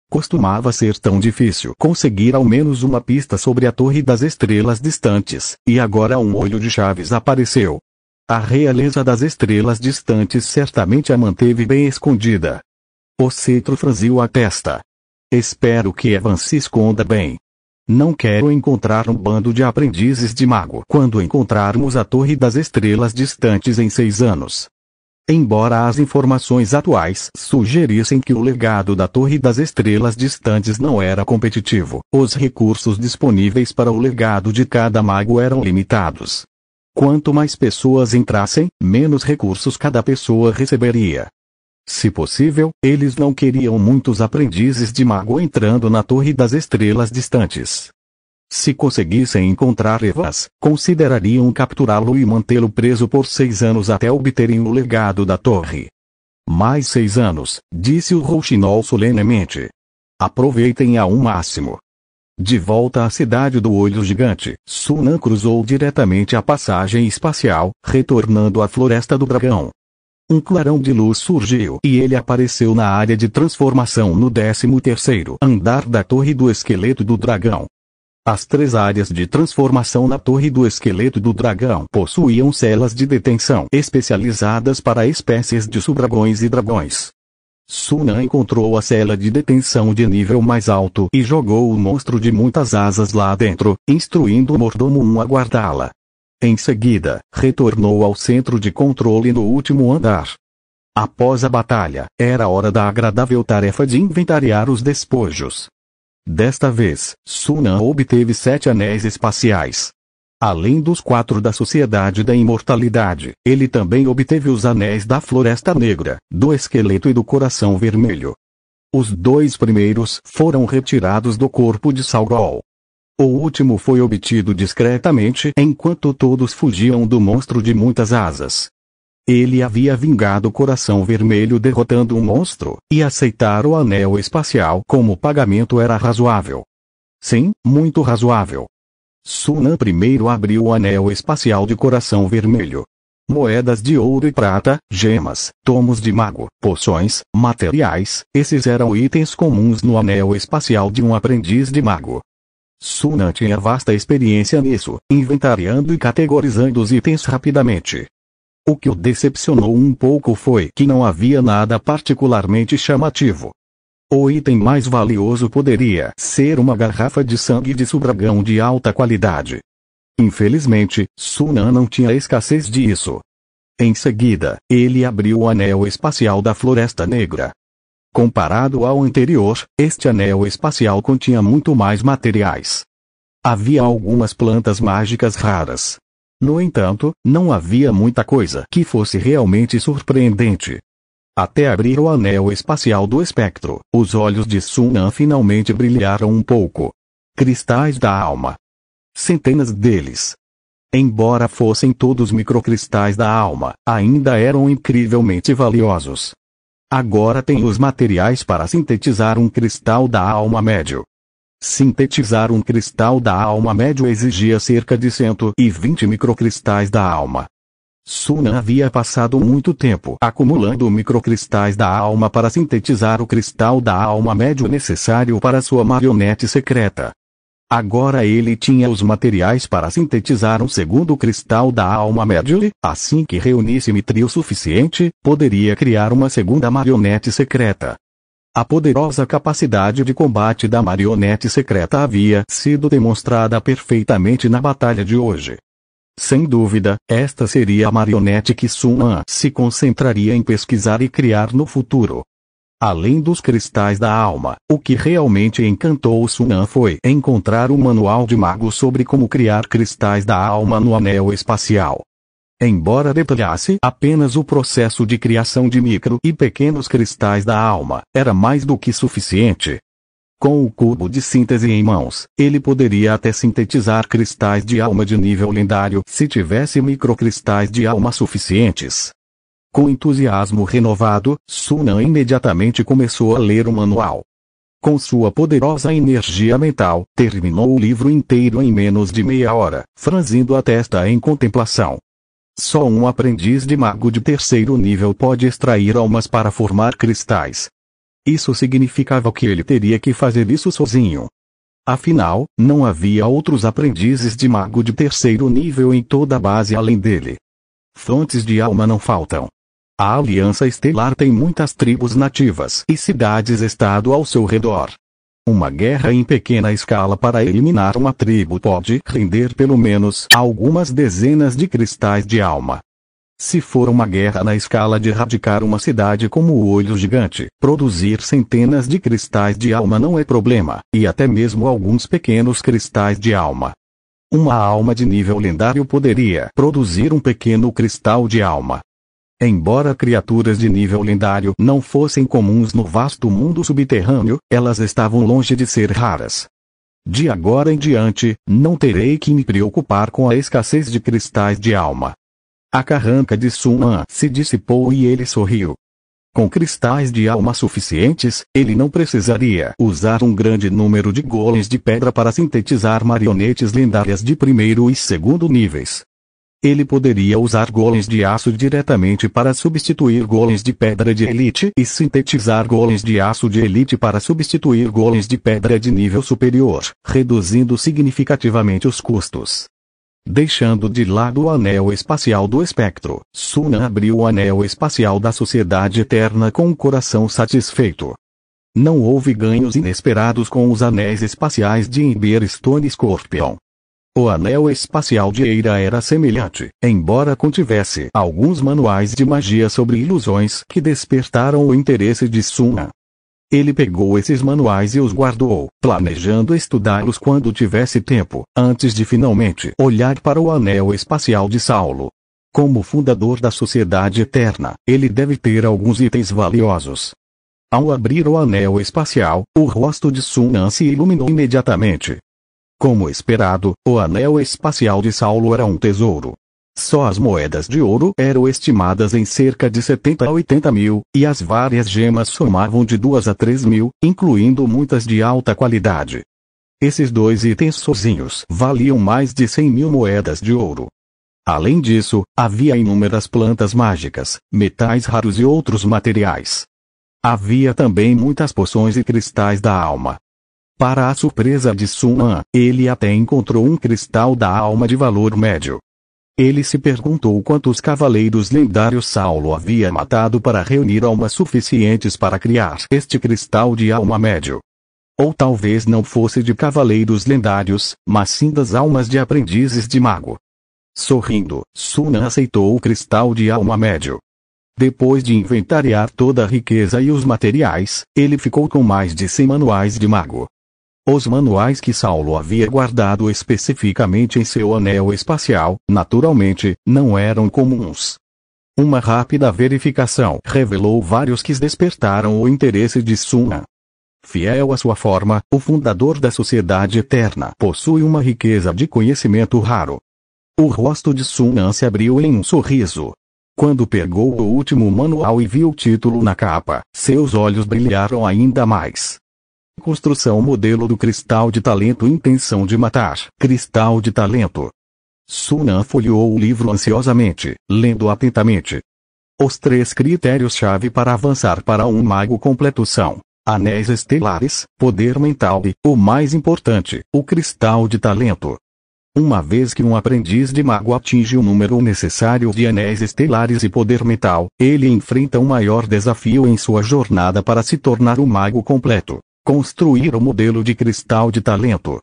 Costumava ser tão difícil conseguir ao menos uma pista sobre a Torre das Estrelas distantes, e agora um molho de chaves apareceu. A realeza das estrelas distantes certamente a manteve bem escondida. O cetro franziu a testa. Espero que Evans se esconda bem. Não quero encontrar um bando de aprendizes de mago quando encontrarmos a Torre das Estrelas distantes em 6 anos. Embora as informações atuais sugerissem que o legado da Torre das Estrelas distantes não era competitivo, os recursos disponíveis para o legado de cada mago eram limitados. Quanto mais pessoas entrassem, menos recursos cada pessoa receberia. Se possível, eles não queriam muitos aprendizes de mago entrando na Torre das Estrelas distantes. Se conseguissem encontrar Evas, considerariam capturá-lo e mantê-lo preso por 6 anos até obterem o legado da torre. Mais 6 anos, disse o Rouxinol solenemente. Aproveitem ao máximo. De volta à cidade do Olho Gigante, Sunan cruzou diretamente a passagem espacial, retornando à Floresta do Dragão. Um clarão de luz surgiu e ele apareceu na área de transformação no 13º andar da Torre do Esqueleto do Dragão. As 3 áreas de transformação na Torre do Esqueleto do Dragão possuíam celas de detenção especializadas para espécies de subdragões e dragões. Sunan encontrou a cela de detenção de nível mais alto e jogou o monstro de muitas asas lá dentro, instruindo o mordomo a guardá-la. Em seguida, retornou ao centro de controle no último andar. Após a batalha, era hora da agradável tarefa de inventariar os despojos. Desta vez, Sunan obteve 7 anéis espaciais. Além dos 4 da Sociedade da Imortalidade, ele também obteve os anéis da Floresta Negra, do Esqueleto e do Coração Vermelho. Os 2 primeiros foram retirados do corpo de Saurol. O último foi obtido discretamente enquanto todos fugiam do monstro de muitas asas. Ele havia vingado o Coração Vermelho derrotando um monstro, e aceitar o anel espacial como pagamento era razoável. Sim, muito razoável. Sunan primeiro abriu o anel espacial de Coração Vermelho. Moedas de ouro e prata, gemas, tomos de mago, poções, materiais, esses eram itens comuns no anel espacial de um aprendiz de mago. Sunan tinha vasta experiência nisso, inventariando e categorizando os itens rapidamente. O que o decepcionou um pouco foi que não havia nada particularmente chamativo. O item mais valioso poderia ser uma garrafa de sangue de subdragão de alta qualidade. Infelizmente, Sunan não tinha escassez disso. Em seguida, ele abriu o anel espacial da Floresta Negra. Comparado ao anterior, este anel espacial continha muito mais materiais. Havia algumas plantas mágicas raras. No entanto, não havia muita coisa que fosse realmente surpreendente. Até abrir o anel espacial do espectro, os olhos de Sunan finalmente brilharam um pouco. Cristais da alma. Centenas deles. Embora fossem todos microcristais da alma, ainda eram incrivelmente valiosos. Agora tem os materiais para sintetizar um cristal da alma médio. Sintetizar um cristal da alma médio exigia cerca de 120 microcristais da alma. Sunan havia passado muito tempo acumulando microcristais da alma para sintetizar o cristal da alma médio necessário para sua marionete secreta. Agora ele tinha os materiais para sintetizar um segundo cristal da alma médio e, assim que reunisse mitrio suficiente, poderia criar uma segunda marionete secreta. A poderosa capacidade de combate da marionete secreta havia sido demonstrada perfeitamente na batalha de hoje. Sem dúvida, esta seria a marionete que Sunan se concentraria em pesquisar e criar no futuro. Além dos cristais da alma, o que realmente encantou Sunan foi encontrar um manual de mago sobre como criar cristais da alma no anel espacial. Embora detalhasse apenas o processo de criação de micro e pequenos cristais da alma, era mais do que suficiente. Com o cubo de síntese em mãos, ele poderia até sintetizar cristais de alma de nível lendário se tivesse microcristais de alma suficientes. Com entusiasmo renovado, Sunan imediatamente começou a ler o manual. Com sua poderosa energia mental, terminou o livro inteiro em menos de meia hora, franzindo a testa em contemplação. Só um aprendiz de mago de 3º nível pode extrair almas para formar cristais. Isso significava que ele teria que fazer isso sozinho. Afinal, não havia outros aprendizes de mago de 3º nível em toda a base além dele. Fontes de alma não faltam. A Aliança Estelar tem muitas tribos nativas e cidades-estado ao seu redor. Uma guerra em pequena escala para eliminar uma tribo pode render pelo menos algumas dezenas de cristais de alma. Se for uma guerra na escala de erradicar uma cidade como o Olho Gigante, produzir centenas de cristais de alma não é problema, e até mesmo alguns pequenos cristais de alma. Uma alma de nível lendário poderia produzir um pequeno cristal de alma. Embora criaturas de nível lendário não fossem comuns no vasto mundo subterrâneo, elas estavam longe de ser raras. De agora em diante, não terei que me preocupar com a escassez de cristais de alma. A carranca de Sun An se dissipou e ele sorriu. Com cristais de alma suficientes, ele não precisaria usar um grande número de golems de pedra para sintetizar marionetes lendárias de primeiro e segundo níveis. Ele poderia usar golems de aço diretamente para substituir golems de pedra de elite e sintetizar golems de aço de elite para substituir golems de pedra de nível superior, reduzindo significativamente os custos. Deixando de lado o anel espacial do espectro, Sun An abriu o anel espacial da Sociedade Eterna com um coração satisfeito. Não houve ganhos inesperados com os anéis espaciais de Ember Stone Scorpion. O anel espacial de Eira era semelhante, embora contivesse alguns manuais de magia sobre ilusões que despertaram o interesse de Sun An. Ele pegou esses manuais e os guardou, planejando estudá-los quando tivesse tempo, antes de finalmente olhar para o anel espacial de Saulo. Como fundador da Sociedade Eterna, ele deve ter alguns itens valiosos. Ao abrir o anel espacial, o rosto de Sun An se iluminou imediatamente. Como esperado, o anel espacial de Saulo era um tesouro. Só as moedas de ouro eram estimadas em cerca de 70 a 80 mil, e as várias gemas somavam de 2 a 3 mil, incluindo muitas de alta qualidade. Esses dois itens sozinhos valiam mais de 100 mil moedas de ouro. Além disso, havia inúmeras plantas mágicas, metais raros e outros materiais. Havia também muitas poções e cristais da alma. Para a surpresa de Sun An, ele até encontrou um cristal da alma de valor médio. Ele se perguntou quantos cavaleiros lendários Saulo havia matado para reunir almas suficientes para criar este cristal de alma médio. Ou talvez não fosse de cavaleiros lendários, mas sim das almas de aprendizes de mago. Sorrindo, Sun An aceitou o cristal de alma médio. Depois de inventariar toda a riqueza e os materiais, ele ficou com mais de 100 manuais de mago. Os manuais que Saulo havia guardado especificamente em seu anel espacial, naturalmente, não eram comuns. Uma rápida verificação revelou vários que despertaram o interesse de Sun An. Fiel à sua forma, o fundador da Sociedade Eterna possui uma riqueza de conhecimento raro. O rosto de Sun An se abriu em um sorriso. Quando pegou o último manual e viu o título na capa, seus olhos brilharam ainda mais. Construção modelo do cristal de talento. Intenção de matar. Cristal de talento. Sun An folheou o livro ansiosamente, lendo atentamente. Os 3 critérios-chave para avançar para um mago completo são: anéis estelares, poder mental e, o mais importante, o cristal de talento. Uma vez que um aprendiz de mago atinge o número necessário de anéis estelares e poder mental, ele enfrenta um maior desafio em sua jornada para se tornar um mago completo: construir o modelo de cristal de talento.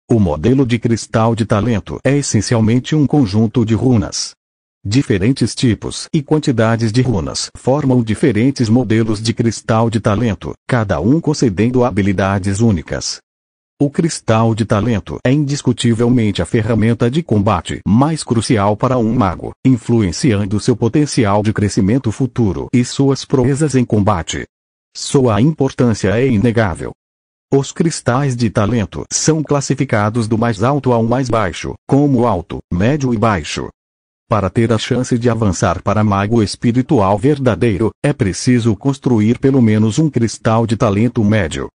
O modelo de cristal de talento é essencialmente um conjunto de runas. Diferentes tipos e quantidades de runas formam diferentes modelos de cristal de talento, cada um concedendo habilidades únicas. O cristal de talento é indiscutivelmente a ferramenta de combate mais crucial para um mago, influenciando seu potencial de crescimento futuro e suas proezas em combate. Sua importância é inegável. Os cristais de talento são classificados do mais alto ao mais baixo, como alto, médio e baixo. Para ter a chance de avançar para mago espiritual verdadeiro, é preciso construir pelo menos um cristal de talento médio.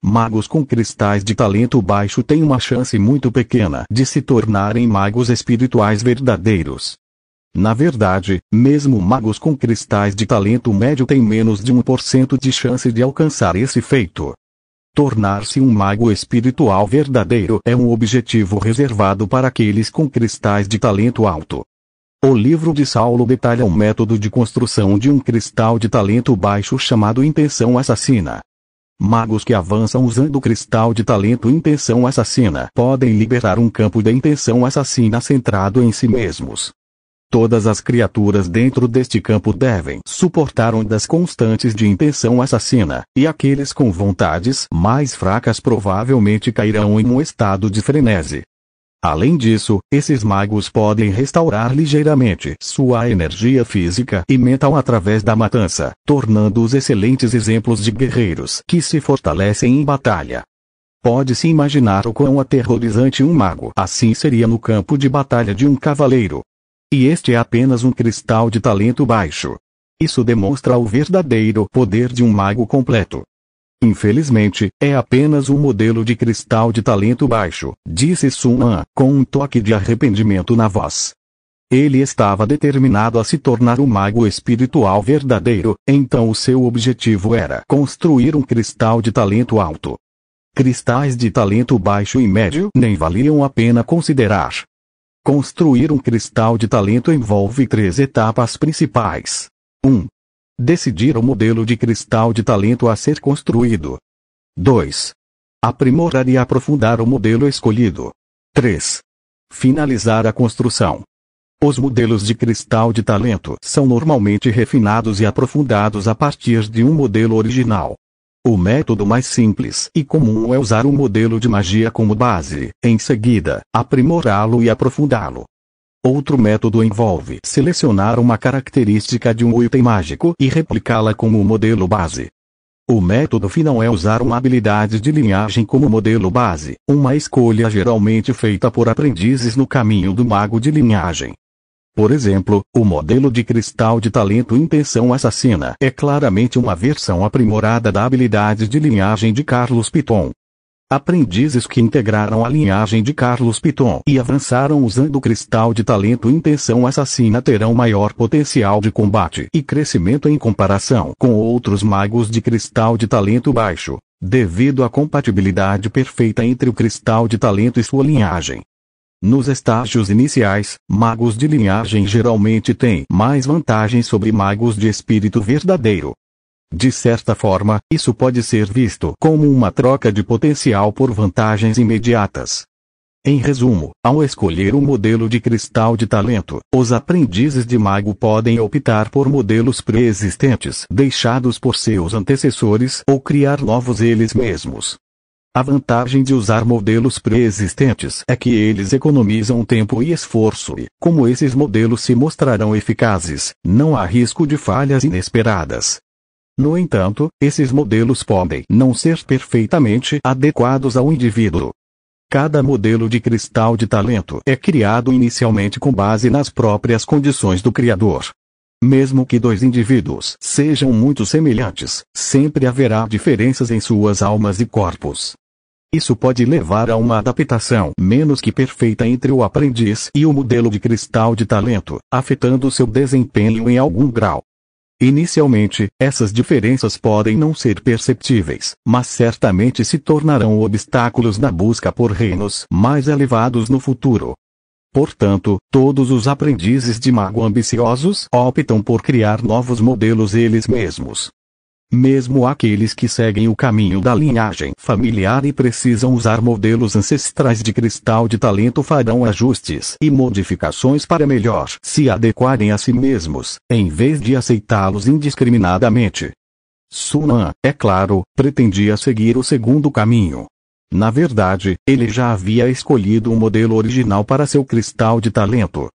Magos com cristais de talento baixo têm uma chance muito pequena de se tornarem magos espirituais verdadeiros. Na verdade, mesmo magos com cristais de talento médio têm menos de 1% de chance de alcançar esse feito. Tornar-se um mago espiritual verdadeiro é um objetivo reservado para aqueles com cristais de talento alto. O livro de Saulo detalha um método de construção de um cristal de talento baixo chamado Intenção Assassina. Magos que avançam usando o cristal de talento intenção assassina podem liberar um campo de intenção assassina centrado em si mesmos. Todas as criaturas dentro deste campo devem suportar ondas constantes de intenção assassina, e aqueles com vontades mais fracas provavelmente cairão em um estado de frenesi. Além disso, esses magos podem restaurar ligeiramente sua energia física e mental através da matança, tornando-os excelentes exemplos de guerreiros que se fortalecem em batalha. Pode-se imaginar o quão aterrorizante um mago assim seria no campo de batalha de um cavaleiro. E este é apenas um cristal de talento baixo. Isso demonstra o verdadeiro poder de um mago completo. Infelizmente, é apenas um modelo de cristal de talento baixo, disse Sun An, com um toque de arrependimento na voz. Ele estava determinado a se tornar um mago espiritual verdadeiro, então o seu objetivo era construir um cristal de talento alto. Cristais de talento baixo e médio nem valiam a pena considerar. Construir um cristal de talento envolve 3 etapas principais. 1. Decidir o modelo de cristal de talento a ser construído. 2. Aprimorar e aprofundar o modelo escolhido. 3. Finalizar a construção. Os modelos de cristal de talento são normalmente refinados e aprofundados a partir de um modelo original. O método mais simples e comum é usar um modelo de magia como base, em seguida, aprimorá-lo e aprofundá-lo. Outro método envolve selecionar uma característica de um item mágico e replicá-la como modelo base. O método final é usar uma habilidade de linhagem como modelo base, uma escolha geralmente feita por aprendizes no caminho do mago de linhagem. Por exemplo, o modelo de cristal de talento intenção assassina é claramente uma versão aprimorada da habilidade de linhagem de Carlos Piton. Aprendizes que integraram a linhagem de Carlos Piton e avançaram usando o cristal de talento intenção assassina terão maior potencial de combate e crescimento em comparação com outros magos de cristal de talento baixo, devido à compatibilidade perfeita entre o cristal de talento e sua linhagem. Nos estágios iniciais, magos de linhagem geralmente têm mais vantagens sobre magos de espírito verdadeiro. De certa forma, isso pode ser visto como uma troca de potencial por vantagens imediatas. Em resumo, ao escolher um modelo de cristal de talento, os aprendizes de mago podem optar por modelos pré-existentes deixados por seus antecessores ou criar novos eles mesmos. A vantagem de usar modelos pré-existentes é que eles economizam tempo e esforço e, como esses modelos se mostrarão eficazes, não há risco de falhas inesperadas. No entanto, esses modelos podem não ser perfeitamente adequados ao indivíduo. Cada modelo de cristal de talento é criado inicialmente com base nas próprias condições do criador. Mesmo que 2 indivíduos sejam muito semelhantes, sempre haverá diferenças em suas almas e corpos. Isso pode levar a uma adaptação menos que perfeita entre o aprendiz e o modelo de cristal de talento, afetando seu desempenho em algum grau. Inicialmente, essas diferenças podem não ser perceptíveis, mas certamente se tornarão obstáculos na busca por reinos mais elevados no futuro. Portanto, todos os aprendizes de mago ambiciosos optam por criar novos modelos eles mesmos. Mesmo aqueles que seguem o caminho da linhagem familiar e precisam usar modelos ancestrais de cristal de talento farão ajustes e modificações para melhor se adequarem a si mesmos, em vez de aceitá-los indiscriminadamente. Sun An, é claro, pretendia seguir o segundo caminho. Na verdade, ele já havia escolhido um modelo original para seu cristal de talento.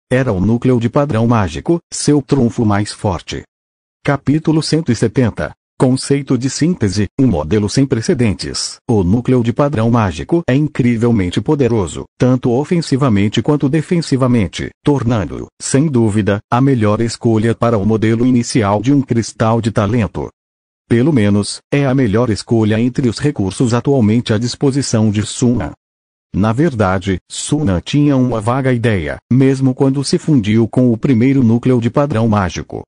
Era o núcleo de padrão mágico, seu trunfo mais forte. Capítulo 170. Conceito de síntese, um modelo sem precedentes. O núcleo de padrão mágico é incrivelmente poderoso, tanto ofensivamente quanto defensivamente, tornando-o, sem dúvida, a melhor escolha para o modelo inicial de um cristal de talento. Pelo menos, é a melhor escolha entre os recursos atualmente à disposição de Sun An. Na verdade, Sun An tinha uma vaga ideia, mesmo quando se fundiu com o primeiro núcleo de padrão mágico.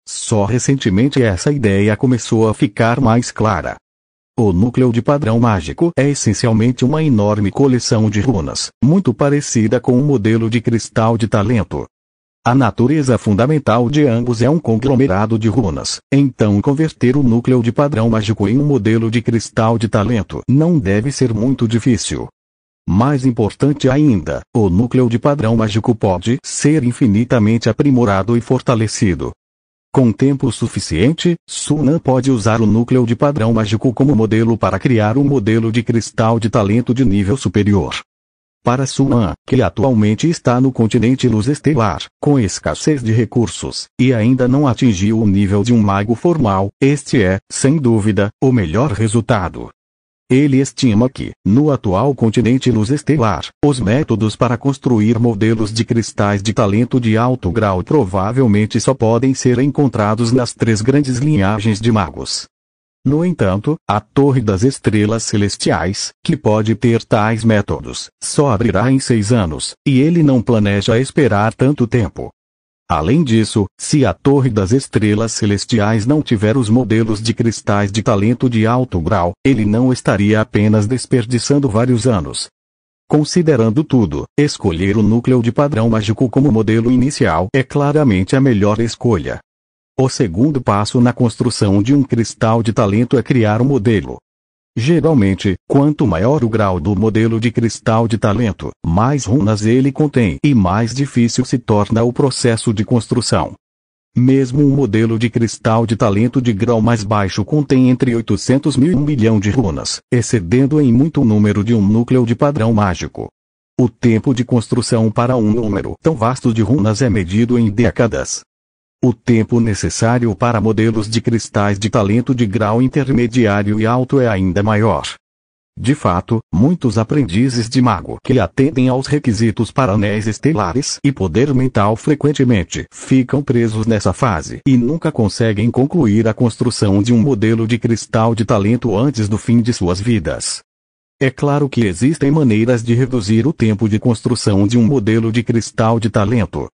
Só recentemente essa ideia começou a ficar mais clara. O núcleo de padrão mágico é essencialmente uma enorme coleção de runas, muito parecida com um modelo de cristal de talento. A natureza fundamental de ambos é um conglomerado de runas, então converter o núcleo de padrão mágico em um modelo de cristal de talento não deve ser muito difícil. Mais importante ainda, o núcleo de padrão mágico pode ser infinitamente aprimorado e fortalecido. Com tempo suficiente, Sunan pode usar o núcleo de padrão mágico como modelo para criar um modelo de cristal de talento de nível superior. Para Sunan, que atualmente está no continente Luz Estelar, com escassez de recursos, e ainda não atingiu o nível de um mago formal, este é, sem dúvida, o melhor resultado. Ele estima que, no atual continente Luz Estelar, os métodos para construir modelos de cristais de talento de alto grau provavelmente só podem ser encontrados nas 3 grandes linhagens de magos. No entanto, a Torre das Estrelas Celestiais, que pode ter tais métodos, só abrirá em 6 anos, e ele não planeja esperar tanto tempo. Além disso, se a Torre das Estrelas Celestiais não tiver os modelos de cristais de talento de alto grau, ele não estaria apenas desperdiçando vários anos. Considerando tudo, escolher o núcleo de padrão mágico como modelo inicial é claramente a melhor escolha. O segundo passo na construção de um cristal de talento é criar um modelo. Geralmente, quanto maior o grau do modelo de cristal de talento, mais runas ele contém e mais difícil se torna o processo de construção. Mesmo um modelo de cristal de talento de grau mais baixo contém entre 800 mil e 1 milhão de runas, excedendo em muito o número de um núcleo de padrão mágico. O tempo de construção para um número tão vasto de runas é medido em décadas. O tempo necessário para modelos de cristais de talento de grau intermediário e alto é ainda maior. De fato, muitos aprendizes de mago que atendem aos requisitos para anéis estelares e poder mental frequentemente ficam presos nessa fase e nunca conseguem concluir a construção de um modelo de cristal de talento antes do fim de suas vidas. É claro que existem maneiras de reduzir o tempo de construção de um modelo de cristal de talento.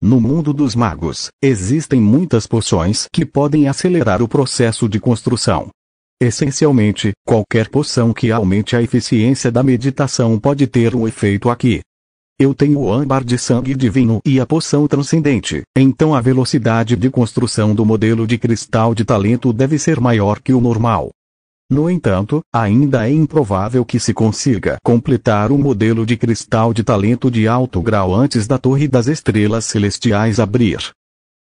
No mundo dos magos, existem muitas poções que podem acelerar o processo de construção. Essencialmente, qualquer poção que aumente a eficiência da meditação pode ter um efeito aqui. Eu tenho o âmbar de sangue divino e a poção transcendente, então a velocidade de construção do modelo de cristal de talento deve ser maior que o normal. No entanto, ainda é improvável que se consiga completar um modelo de cristal de talento de alto grau antes da Torre das Estrelas Celestiais abrir.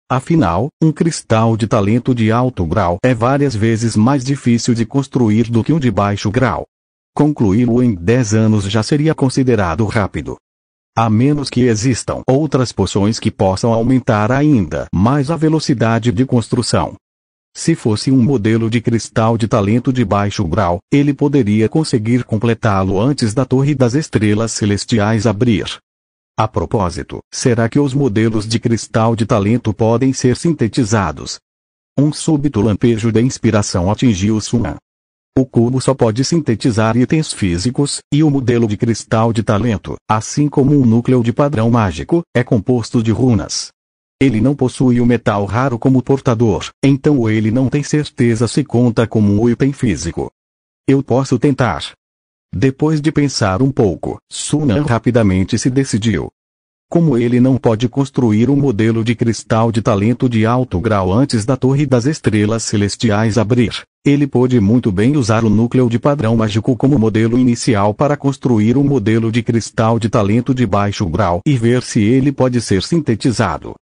Afinal, um cristal de talento de alto grau é várias vezes mais difícil de construir do que um de baixo grau. Concluí-lo em 10 anos já seria considerado rápido. A menos que existam outras poções que possam aumentar ainda mais a velocidade de construção. Se fosse um modelo de cristal de talento de baixo grau, ele poderia conseguir completá-lo antes da Torre das Estrelas Celestiais abrir. A propósito, será que os modelos de cristal de talento podem ser sintetizados? Um súbito lampejo de inspiração atingiu Sunan. O cubo só pode sintetizar itens físicos, e o modelo de cristal de talento, assim como um núcleo de padrão mágico, é composto de runas. Ele não possui o metal raro como portador, então ele não tem certeza se conta como um item físico. Eu posso tentar. Depois de pensar um pouco, Sunan rapidamente se decidiu. Como ele não pode construir um modelo de cristal de talento de alto grau antes da Torre das Estrelas Celestiais abrir, ele pôde muito bem usar o núcleo de padrão mágico como modelo inicial para construir um modelo de cristal de talento de baixo grau e ver se ele pode ser sintetizado.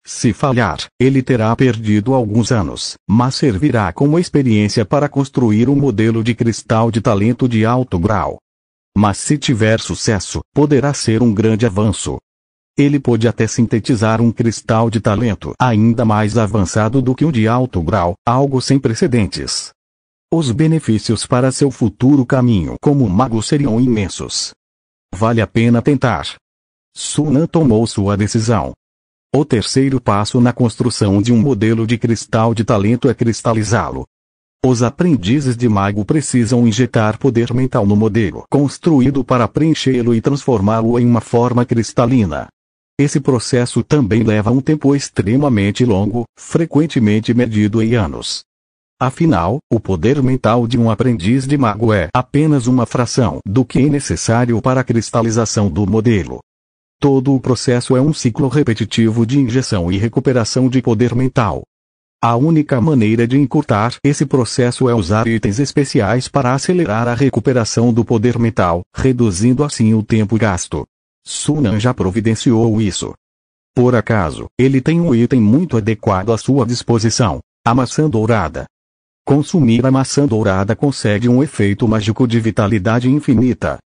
Se falhar, ele terá perdido alguns anos, mas servirá como experiência para construir um modelo de cristal de talento de alto grau. Mas se tiver sucesso, poderá ser um grande avanço. Ele pode até sintetizar um cristal de talento ainda mais avançado do que um de alto grau, algo sem precedentes. Os benefícios para seu futuro caminho como mago seriam imensos. Vale a pena tentar. Sunan tomou sua decisão. O terceiro passo na construção de um modelo de cristal de talento é cristalizá-lo. Os aprendizes de mago precisam injetar poder mental no modelo construído para preenchê-lo e transformá-lo em uma forma cristalina. Esse processo também leva um tempo extremamente longo, frequentemente medido em anos. Afinal, o poder mental de um aprendiz de mago é apenas uma fração do que é necessário para a cristalização do modelo. Todo o processo é um ciclo repetitivo de injeção e recuperação de poder mental. A única maneira de encurtar esse processo é usar itens especiais para acelerar a recuperação do poder mental, reduzindo assim o tempo gasto. Sunan já providenciou isso. Por acaso, ele tem um item muito adequado à sua disposição: a maçã dourada. Consumir a maçã dourada concede um efeito mágico de vitalidade infinita.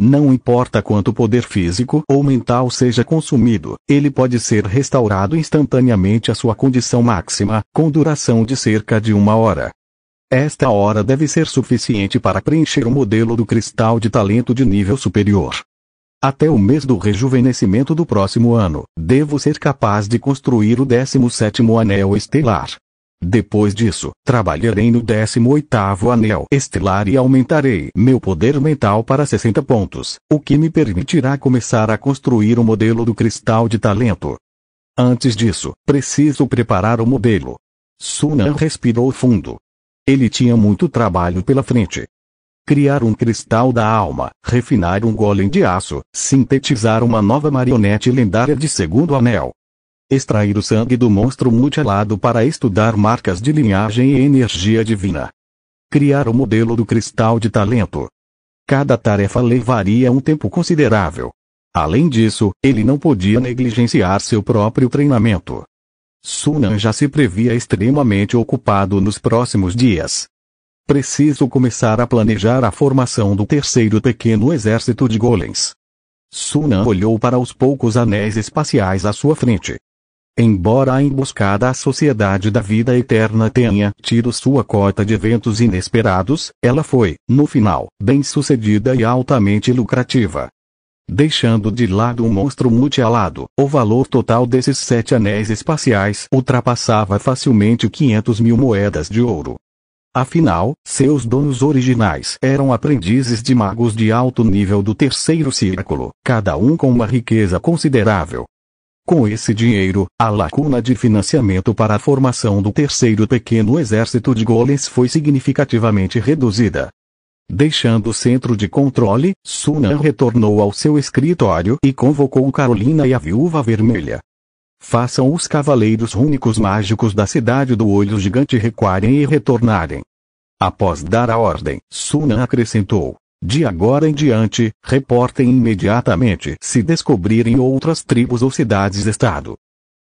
Não importa quanto poder físico ou mental seja consumido, ele pode ser restaurado instantaneamente à sua condição máxima, com duração de cerca de 1 hora. Esta hora deve ser suficiente para preencher o modelo do cristal de talento de nível superior. Até o mês do rejuvenescimento do próximo ano, devo ser capaz de construir o 17º anel estelar. Depois disso, trabalharei no 18º anel estelar e aumentarei meu poder mental para 60 pontos, o que me permitirá começar a construir o modelo do cristal de talento. Antes disso, preciso preparar o modelo. Sunan respirou fundo. Ele tinha muito trabalho pela frente. Criar um cristal da alma, refinar um golem de aço, sintetizar uma nova marionete lendária de segundo anel. Extrair o sangue do monstro mutilado para estudar marcas de linhagem e energia divina. Criar o modelo do cristal de talento. Cada tarefa levaria um tempo considerável. Além disso, ele não podia negligenciar seu próprio treinamento. Sunan já se previa extremamente ocupado nos próximos dias. Preciso começar a planejar a formação do terceiro pequeno exército de golems. Sunan olhou para os poucos anéis espaciais à sua frente. Embora a emboscada à sociedade da vida eterna tenha tido sua cota de eventos inesperados, ela foi, no final, bem-sucedida e altamente lucrativa. Deixando de lado o monstro mutilado, o valor total desses 7 anéis espaciais ultrapassava facilmente 500 mil moedas de ouro. Afinal, seus donos originais eram aprendizes de magos de alto nível do terceiro círculo, cada um com uma riqueza considerável. Com esse dinheiro, a lacuna de financiamento para a formação do terceiro pequeno exército de golems foi significativamente reduzida. Deixando o centro de controle, Sunan retornou ao seu escritório e convocou Carolina e a Viúva Vermelha. Façam os cavaleiros rúnicos mágicos da cidade do Olho Gigante recuarem e retornarem. Após dar a ordem, Sunan acrescentou: de agora em diante, reportem imediatamente se descobrirem outras tribos ou cidades-estado.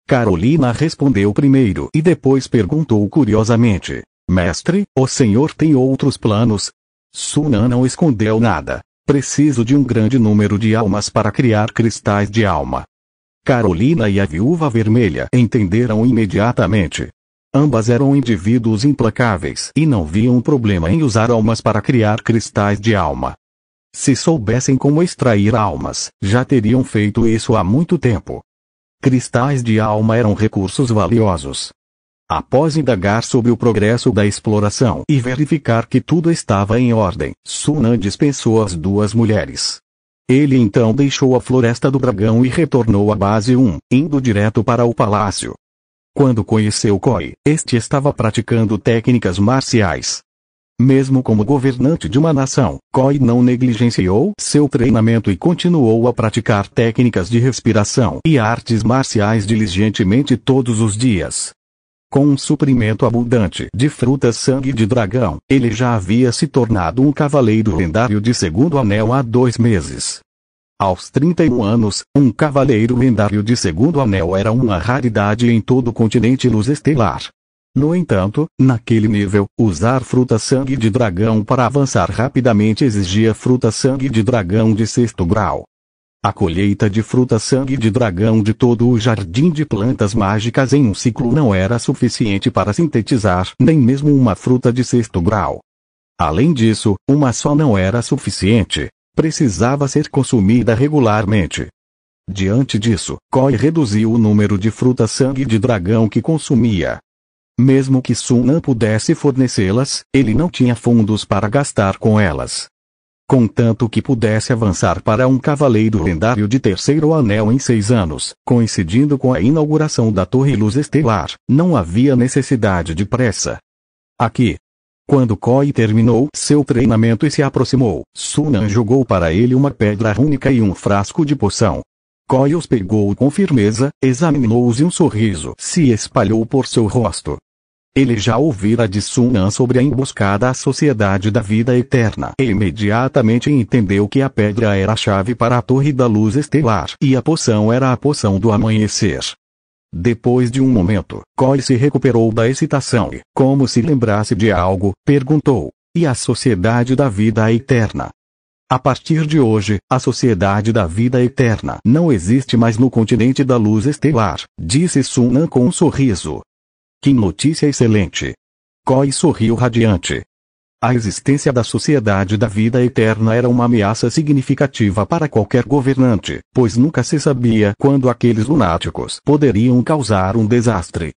Carolina respondeu primeiro e depois perguntou curiosamente: mestre, o senhor tem outros planos? Sunan não escondeu nada. Preciso de um grande número de almas para criar cristais de alma. Carolina e a Viúva Vermelha entenderam imediatamente. Ambas eram indivíduos implacáveis e não viam problema em usar almas para criar cristais de alma. Se soubessem como extrair almas, já teriam feito isso há muito tempo. Cristais de alma eram recursos valiosos. Após indagar sobre o progresso da exploração e verificar que tudo estava em ordem, Sunan dispensou as duas mulheres. Ele então deixou a Floresta do Dragão e retornou à Base 1, indo direto para o palácio. Quando conheceu Koi, este estava praticando técnicas marciais. Mesmo como governante de uma nação, Koi não negligenciou seu treinamento e continuou a praticar técnicas de respiração e artes marciais diligentemente todos os dias. Com um suprimento abundante de frutas sangue de dragão, ele já havia se tornado um cavaleiro lendário de segundo anel há 2 meses. Aos 31 anos, um cavaleiro lendário de segundo anel era uma raridade em todo o continente luz estelar. No entanto, naquele nível, usar fruta sangue de dragão para avançar rapidamente exigia fruta sangue de dragão de 6º grau. A colheita de fruta sangue de dragão de todo o jardim de plantas mágicas em um ciclo não era suficiente para sintetizar nem mesmo uma fruta de 6º grau. Além disso, uma só não era suficiente. Precisava ser consumida regularmente. Diante disso, Koi reduziu o número de frutas sangue de dragão que consumia. Mesmo que Sunan pudesse fornecê-las, ele não tinha fundos para gastar com elas. Contanto que pudesse avançar para um cavaleiro lendário de 3º anel em 6 anos, coincidindo com a inauguração da Torre Luz Estelar, não havia necessidade de pressa. Aqui. Quando Koi terminou seu treinamento e se aproximou, Sunan jogou para ele uma pedra rúnica e um frasco de poção. Koi os pegou com firmeza, examinou-os e um sorriso se espalhou por seu rosto. Ele já ouvira de Sunan sobre a emboscada à sociedade da vida eterna e imediatamente entendeu que a pedra era a chave para a torre da luz estelar e a poção era a poção do amanhecer. Depois de um momento, Koi se recuperou da excitação e, como se lembrasse de algo, perguntou: e a sociedade da vida eterna? A partir de hoje, a sociedade da vida eterna não existe mais no continente da luz estelar, disse Sunan com um sorriso. Que notícia excelente! Koi sorriu radiante. A existência da sociedade da vida eterna era uma ameaça significativa para qualquer governante, pois nunca se sabia quando aqueles lunáticos poderiam causar um desastre.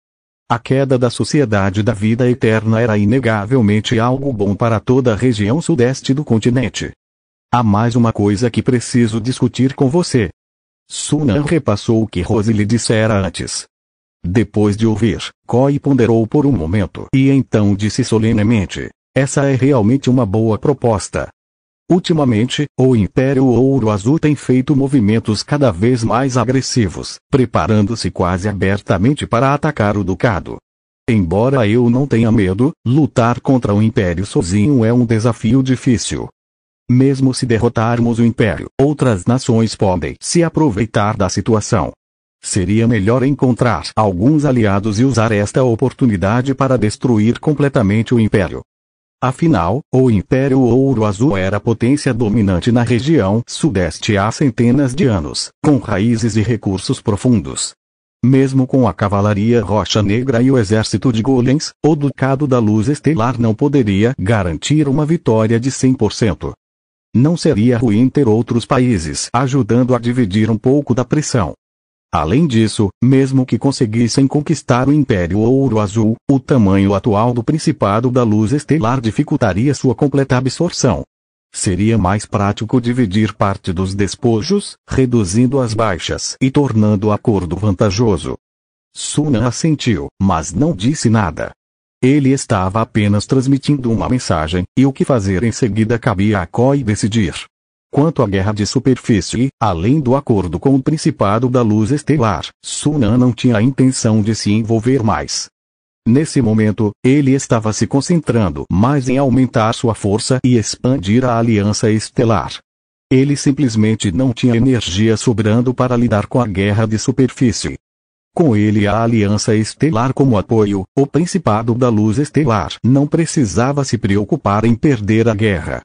A queda da sociedade da vida eterna era inegavelmente algo bom para toda a região sudeste do continente. Há mais uma coisa que preciso discutir com você. Sunan repassou o que Rose lhe dissera antes. Depois de ouvir, Koi ponderou por um momento e então disse solenemente: essa é realmente uma boa proposta. Ultimamente, o Império Ouro Azul tem feito movimentos cada vez mais agressivos, preparando-se quase abertamente para atacar o Ducado. Embora eu não tenha medo, lutar contra o Império sozinho é um desafio difícil. Mesmo se derrotarmos o Império, outras nações podem se aproveitar da situação. Seria melhor encontrar alguns aliados e usar esta oportunidade para destruir completamente o Império. Afinal, o Império Ouro Azul era a potência dominante na região sudeste há centenas de anos, com raízes e recursos profundos. Mesmo com a cavalaria rocha negra e o exército de golems, o Ducado da Luz Estelar não poderia garantir uma vitória de 100%. Não seria ruim ter outros países ajudando a dividir um pouco da pressão. Além disso, mesmo que conseguissem conquistar o Império Ouro Azul, o tamanho atual do Principado da Luz Estelar dificultaria sua completa absorção. Seria mais prático dividir parte dos despojos, reduzindo as baixas e tornando o acordo vantajoso. Sunan assentiu, mas não disse nada. Ele estava apenas transmitindo uma mensagem, e o que fazer em seguida cabia a Koi decidir. Quanto à guerra de superfície, além do acordo com o Principado da Luz Estelar, Sunan não tinha a intenção de se envolver mais. Nesse momento, ele estava se concentrando mais em aumentar sua força e expandir a Aliança Estelar. Ele simplesmente não tinha energia sobrando para lidar com a guerra de superfície. Com ele a Aliança Estelar como apoio, o Principado da Luz Estelar não precisava se preocupar em perder a guerra.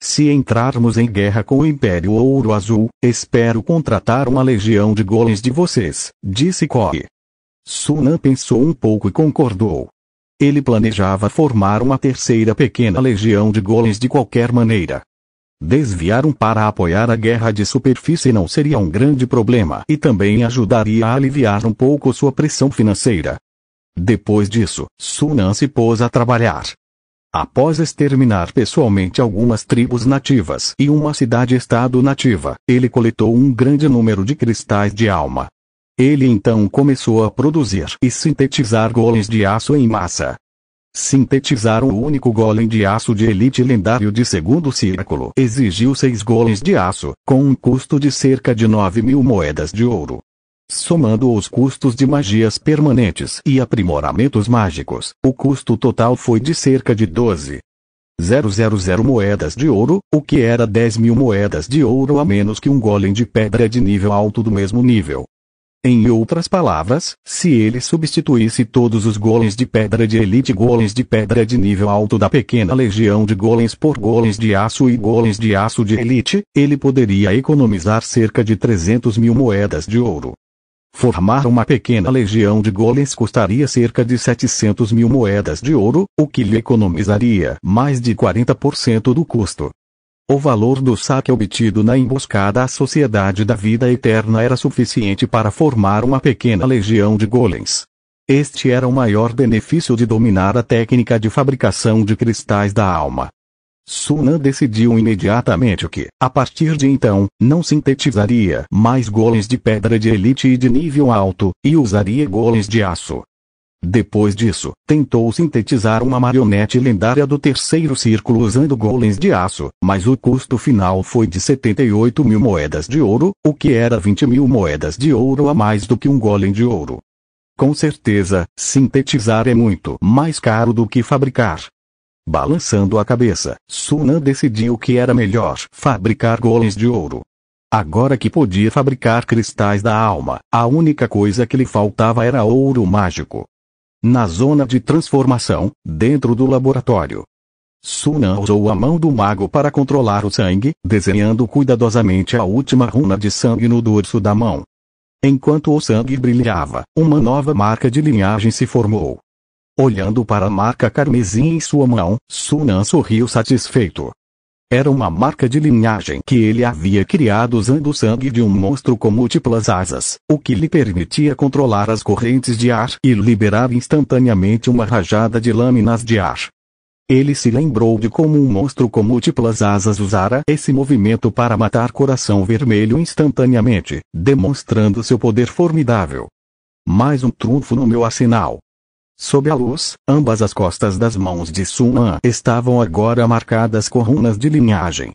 Se entrarmos em guerra com o Império Ouro Azul, espero contratar uma legião de golems de vocês, disse Koi. Sunan pensou um pouco e concordou. Ele planejava formar uma terceira pequena legião de golems de qualquer maneira. Desviar para apoiar a guerra de superfície não seria um grande problema e também ajudaria a aliviar um pouco sua pressão financeira. Depois disso, Sunan se pôs a trabalhar. Após exterminar pessoalmente algumas tribos nativas e uma cidade-estado nativa, ele coletou um grande número de cristais de alma. Ele então começou a produzir e sintetizar golems de aço em massa. Sintetizar o único golem de aço de elite lendário de segundo círculo exigiu 6 golems de aço, com um custo de cerca de 9.000 moedas de ouro. Somando os custos de magias permanentes e aprimoramentos mágicos, o custo total foi de cerca de 12.000 moedas de ouro, o que era 10.000 moedas de ouro a menos que um golem de pedra de nível alto do mesmo nível. Em outras palavras, se ele substituísse todos os golems de pedra de elite e golems de pedra de nível alto da pequena legião de golems por golems de aço e golems de aço de elite, ele poderia economizar cerca de 300.000 moedas de ouro. Formar uma pequena legião de golems custaria cerca de 700.000 moedas de ouro, o que lhe economizaria mais de 40% do custo. O valor do saque obtido na emboscada à Sociedade da Vida Eterna era suficiente para formar uma pequena legião de golems. Este era o maior benefício de dominar a técnica de fabricação de cristais da alma. Sunan decidiu imediatamente que, a partir de então, não sintetizaria mais golems de pedra de elite e de nível alto, e usaria golems de aço. Depois disso, tentou sintetizar uma marionete lendária do terceiro círculo usando golems de aço, mas o custo final foi de 78 mil moedas de ouro, o que era 20 mil moedas de ouro a mais do que um golem de ouro. Com certeza, sintetizar é muito mais caro do que fabricar. Balançando a cabeça, Sunan decidiu que era melhor fabricar golems de ouro. Agora que podia fabricar cristais da alma, a única coisa que lhe faltava era ouro mágico. Na zona de transformação, dentro do laboratório, Sunan usou a mão do mago para controlar o sangue, desenhando cuidadosamente a última runa de sangue no dorso da mão. Enquanto o sangue brilhava, uma nova marca de linhagem se formou. Olhando para a marca carmesim em sua mão, Sunan sorriu satisfeito. Era uma marca de linhagem que ele havia criado usando o sangue de um monstro com múltiplas asas, o que lhe permitia controlar as correntes de ar e liberar instantaneamente uma rajada de lâminas de ar. Ele se lembrou de como um monstro com múltiplas asas usara esse movimento para matar Coração Vermelho instantaneamente, demonstrando seu poder formidável. Mais um trunfo no meu arsenal. Sob a luz, ambas as costas das mãos de Sunan estavam agora marcadas com runas de linhagem.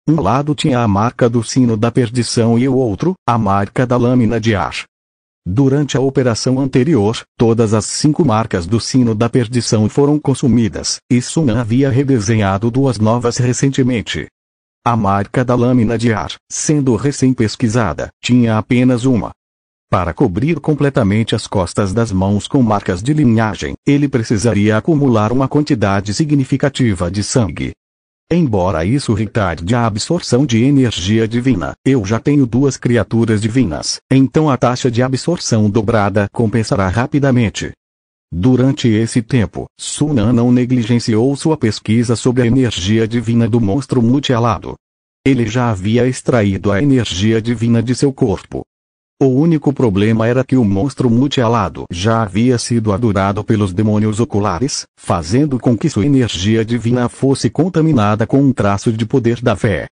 Um lado tinha a marca do sino da perdição e o outro, a marca da lâmina de ar. Durante a operação anterior, todas as 5 marcas do sino da perdição foram consumidas, e Sunan havia redesenhado 2 novas recentemente. A marca da lâmina de ar, sendo recém-pesquisada, tinha apenas uma. Para cobrir completamente as costas das mãos com marcas de linhagem, ele precisaria acumular uma quantidade significativa de sangue. Embora isso retarde a absorção de energia divina, eu já tenho 2 criaturas divinas, então a taxa de absorção dobrada compensará rapidamente. Durante esse tempo, Sunan não negligenciou sua pesquisa sobre a energia divina do monstro multialado. Ele já havia extraído a energia divina de seu corpo. O único problema era que o monstro multialado já havia sido adorado pelos demônios oculares, fazendo com que sua energia divina fosse contaminada com um traço de poder da fé.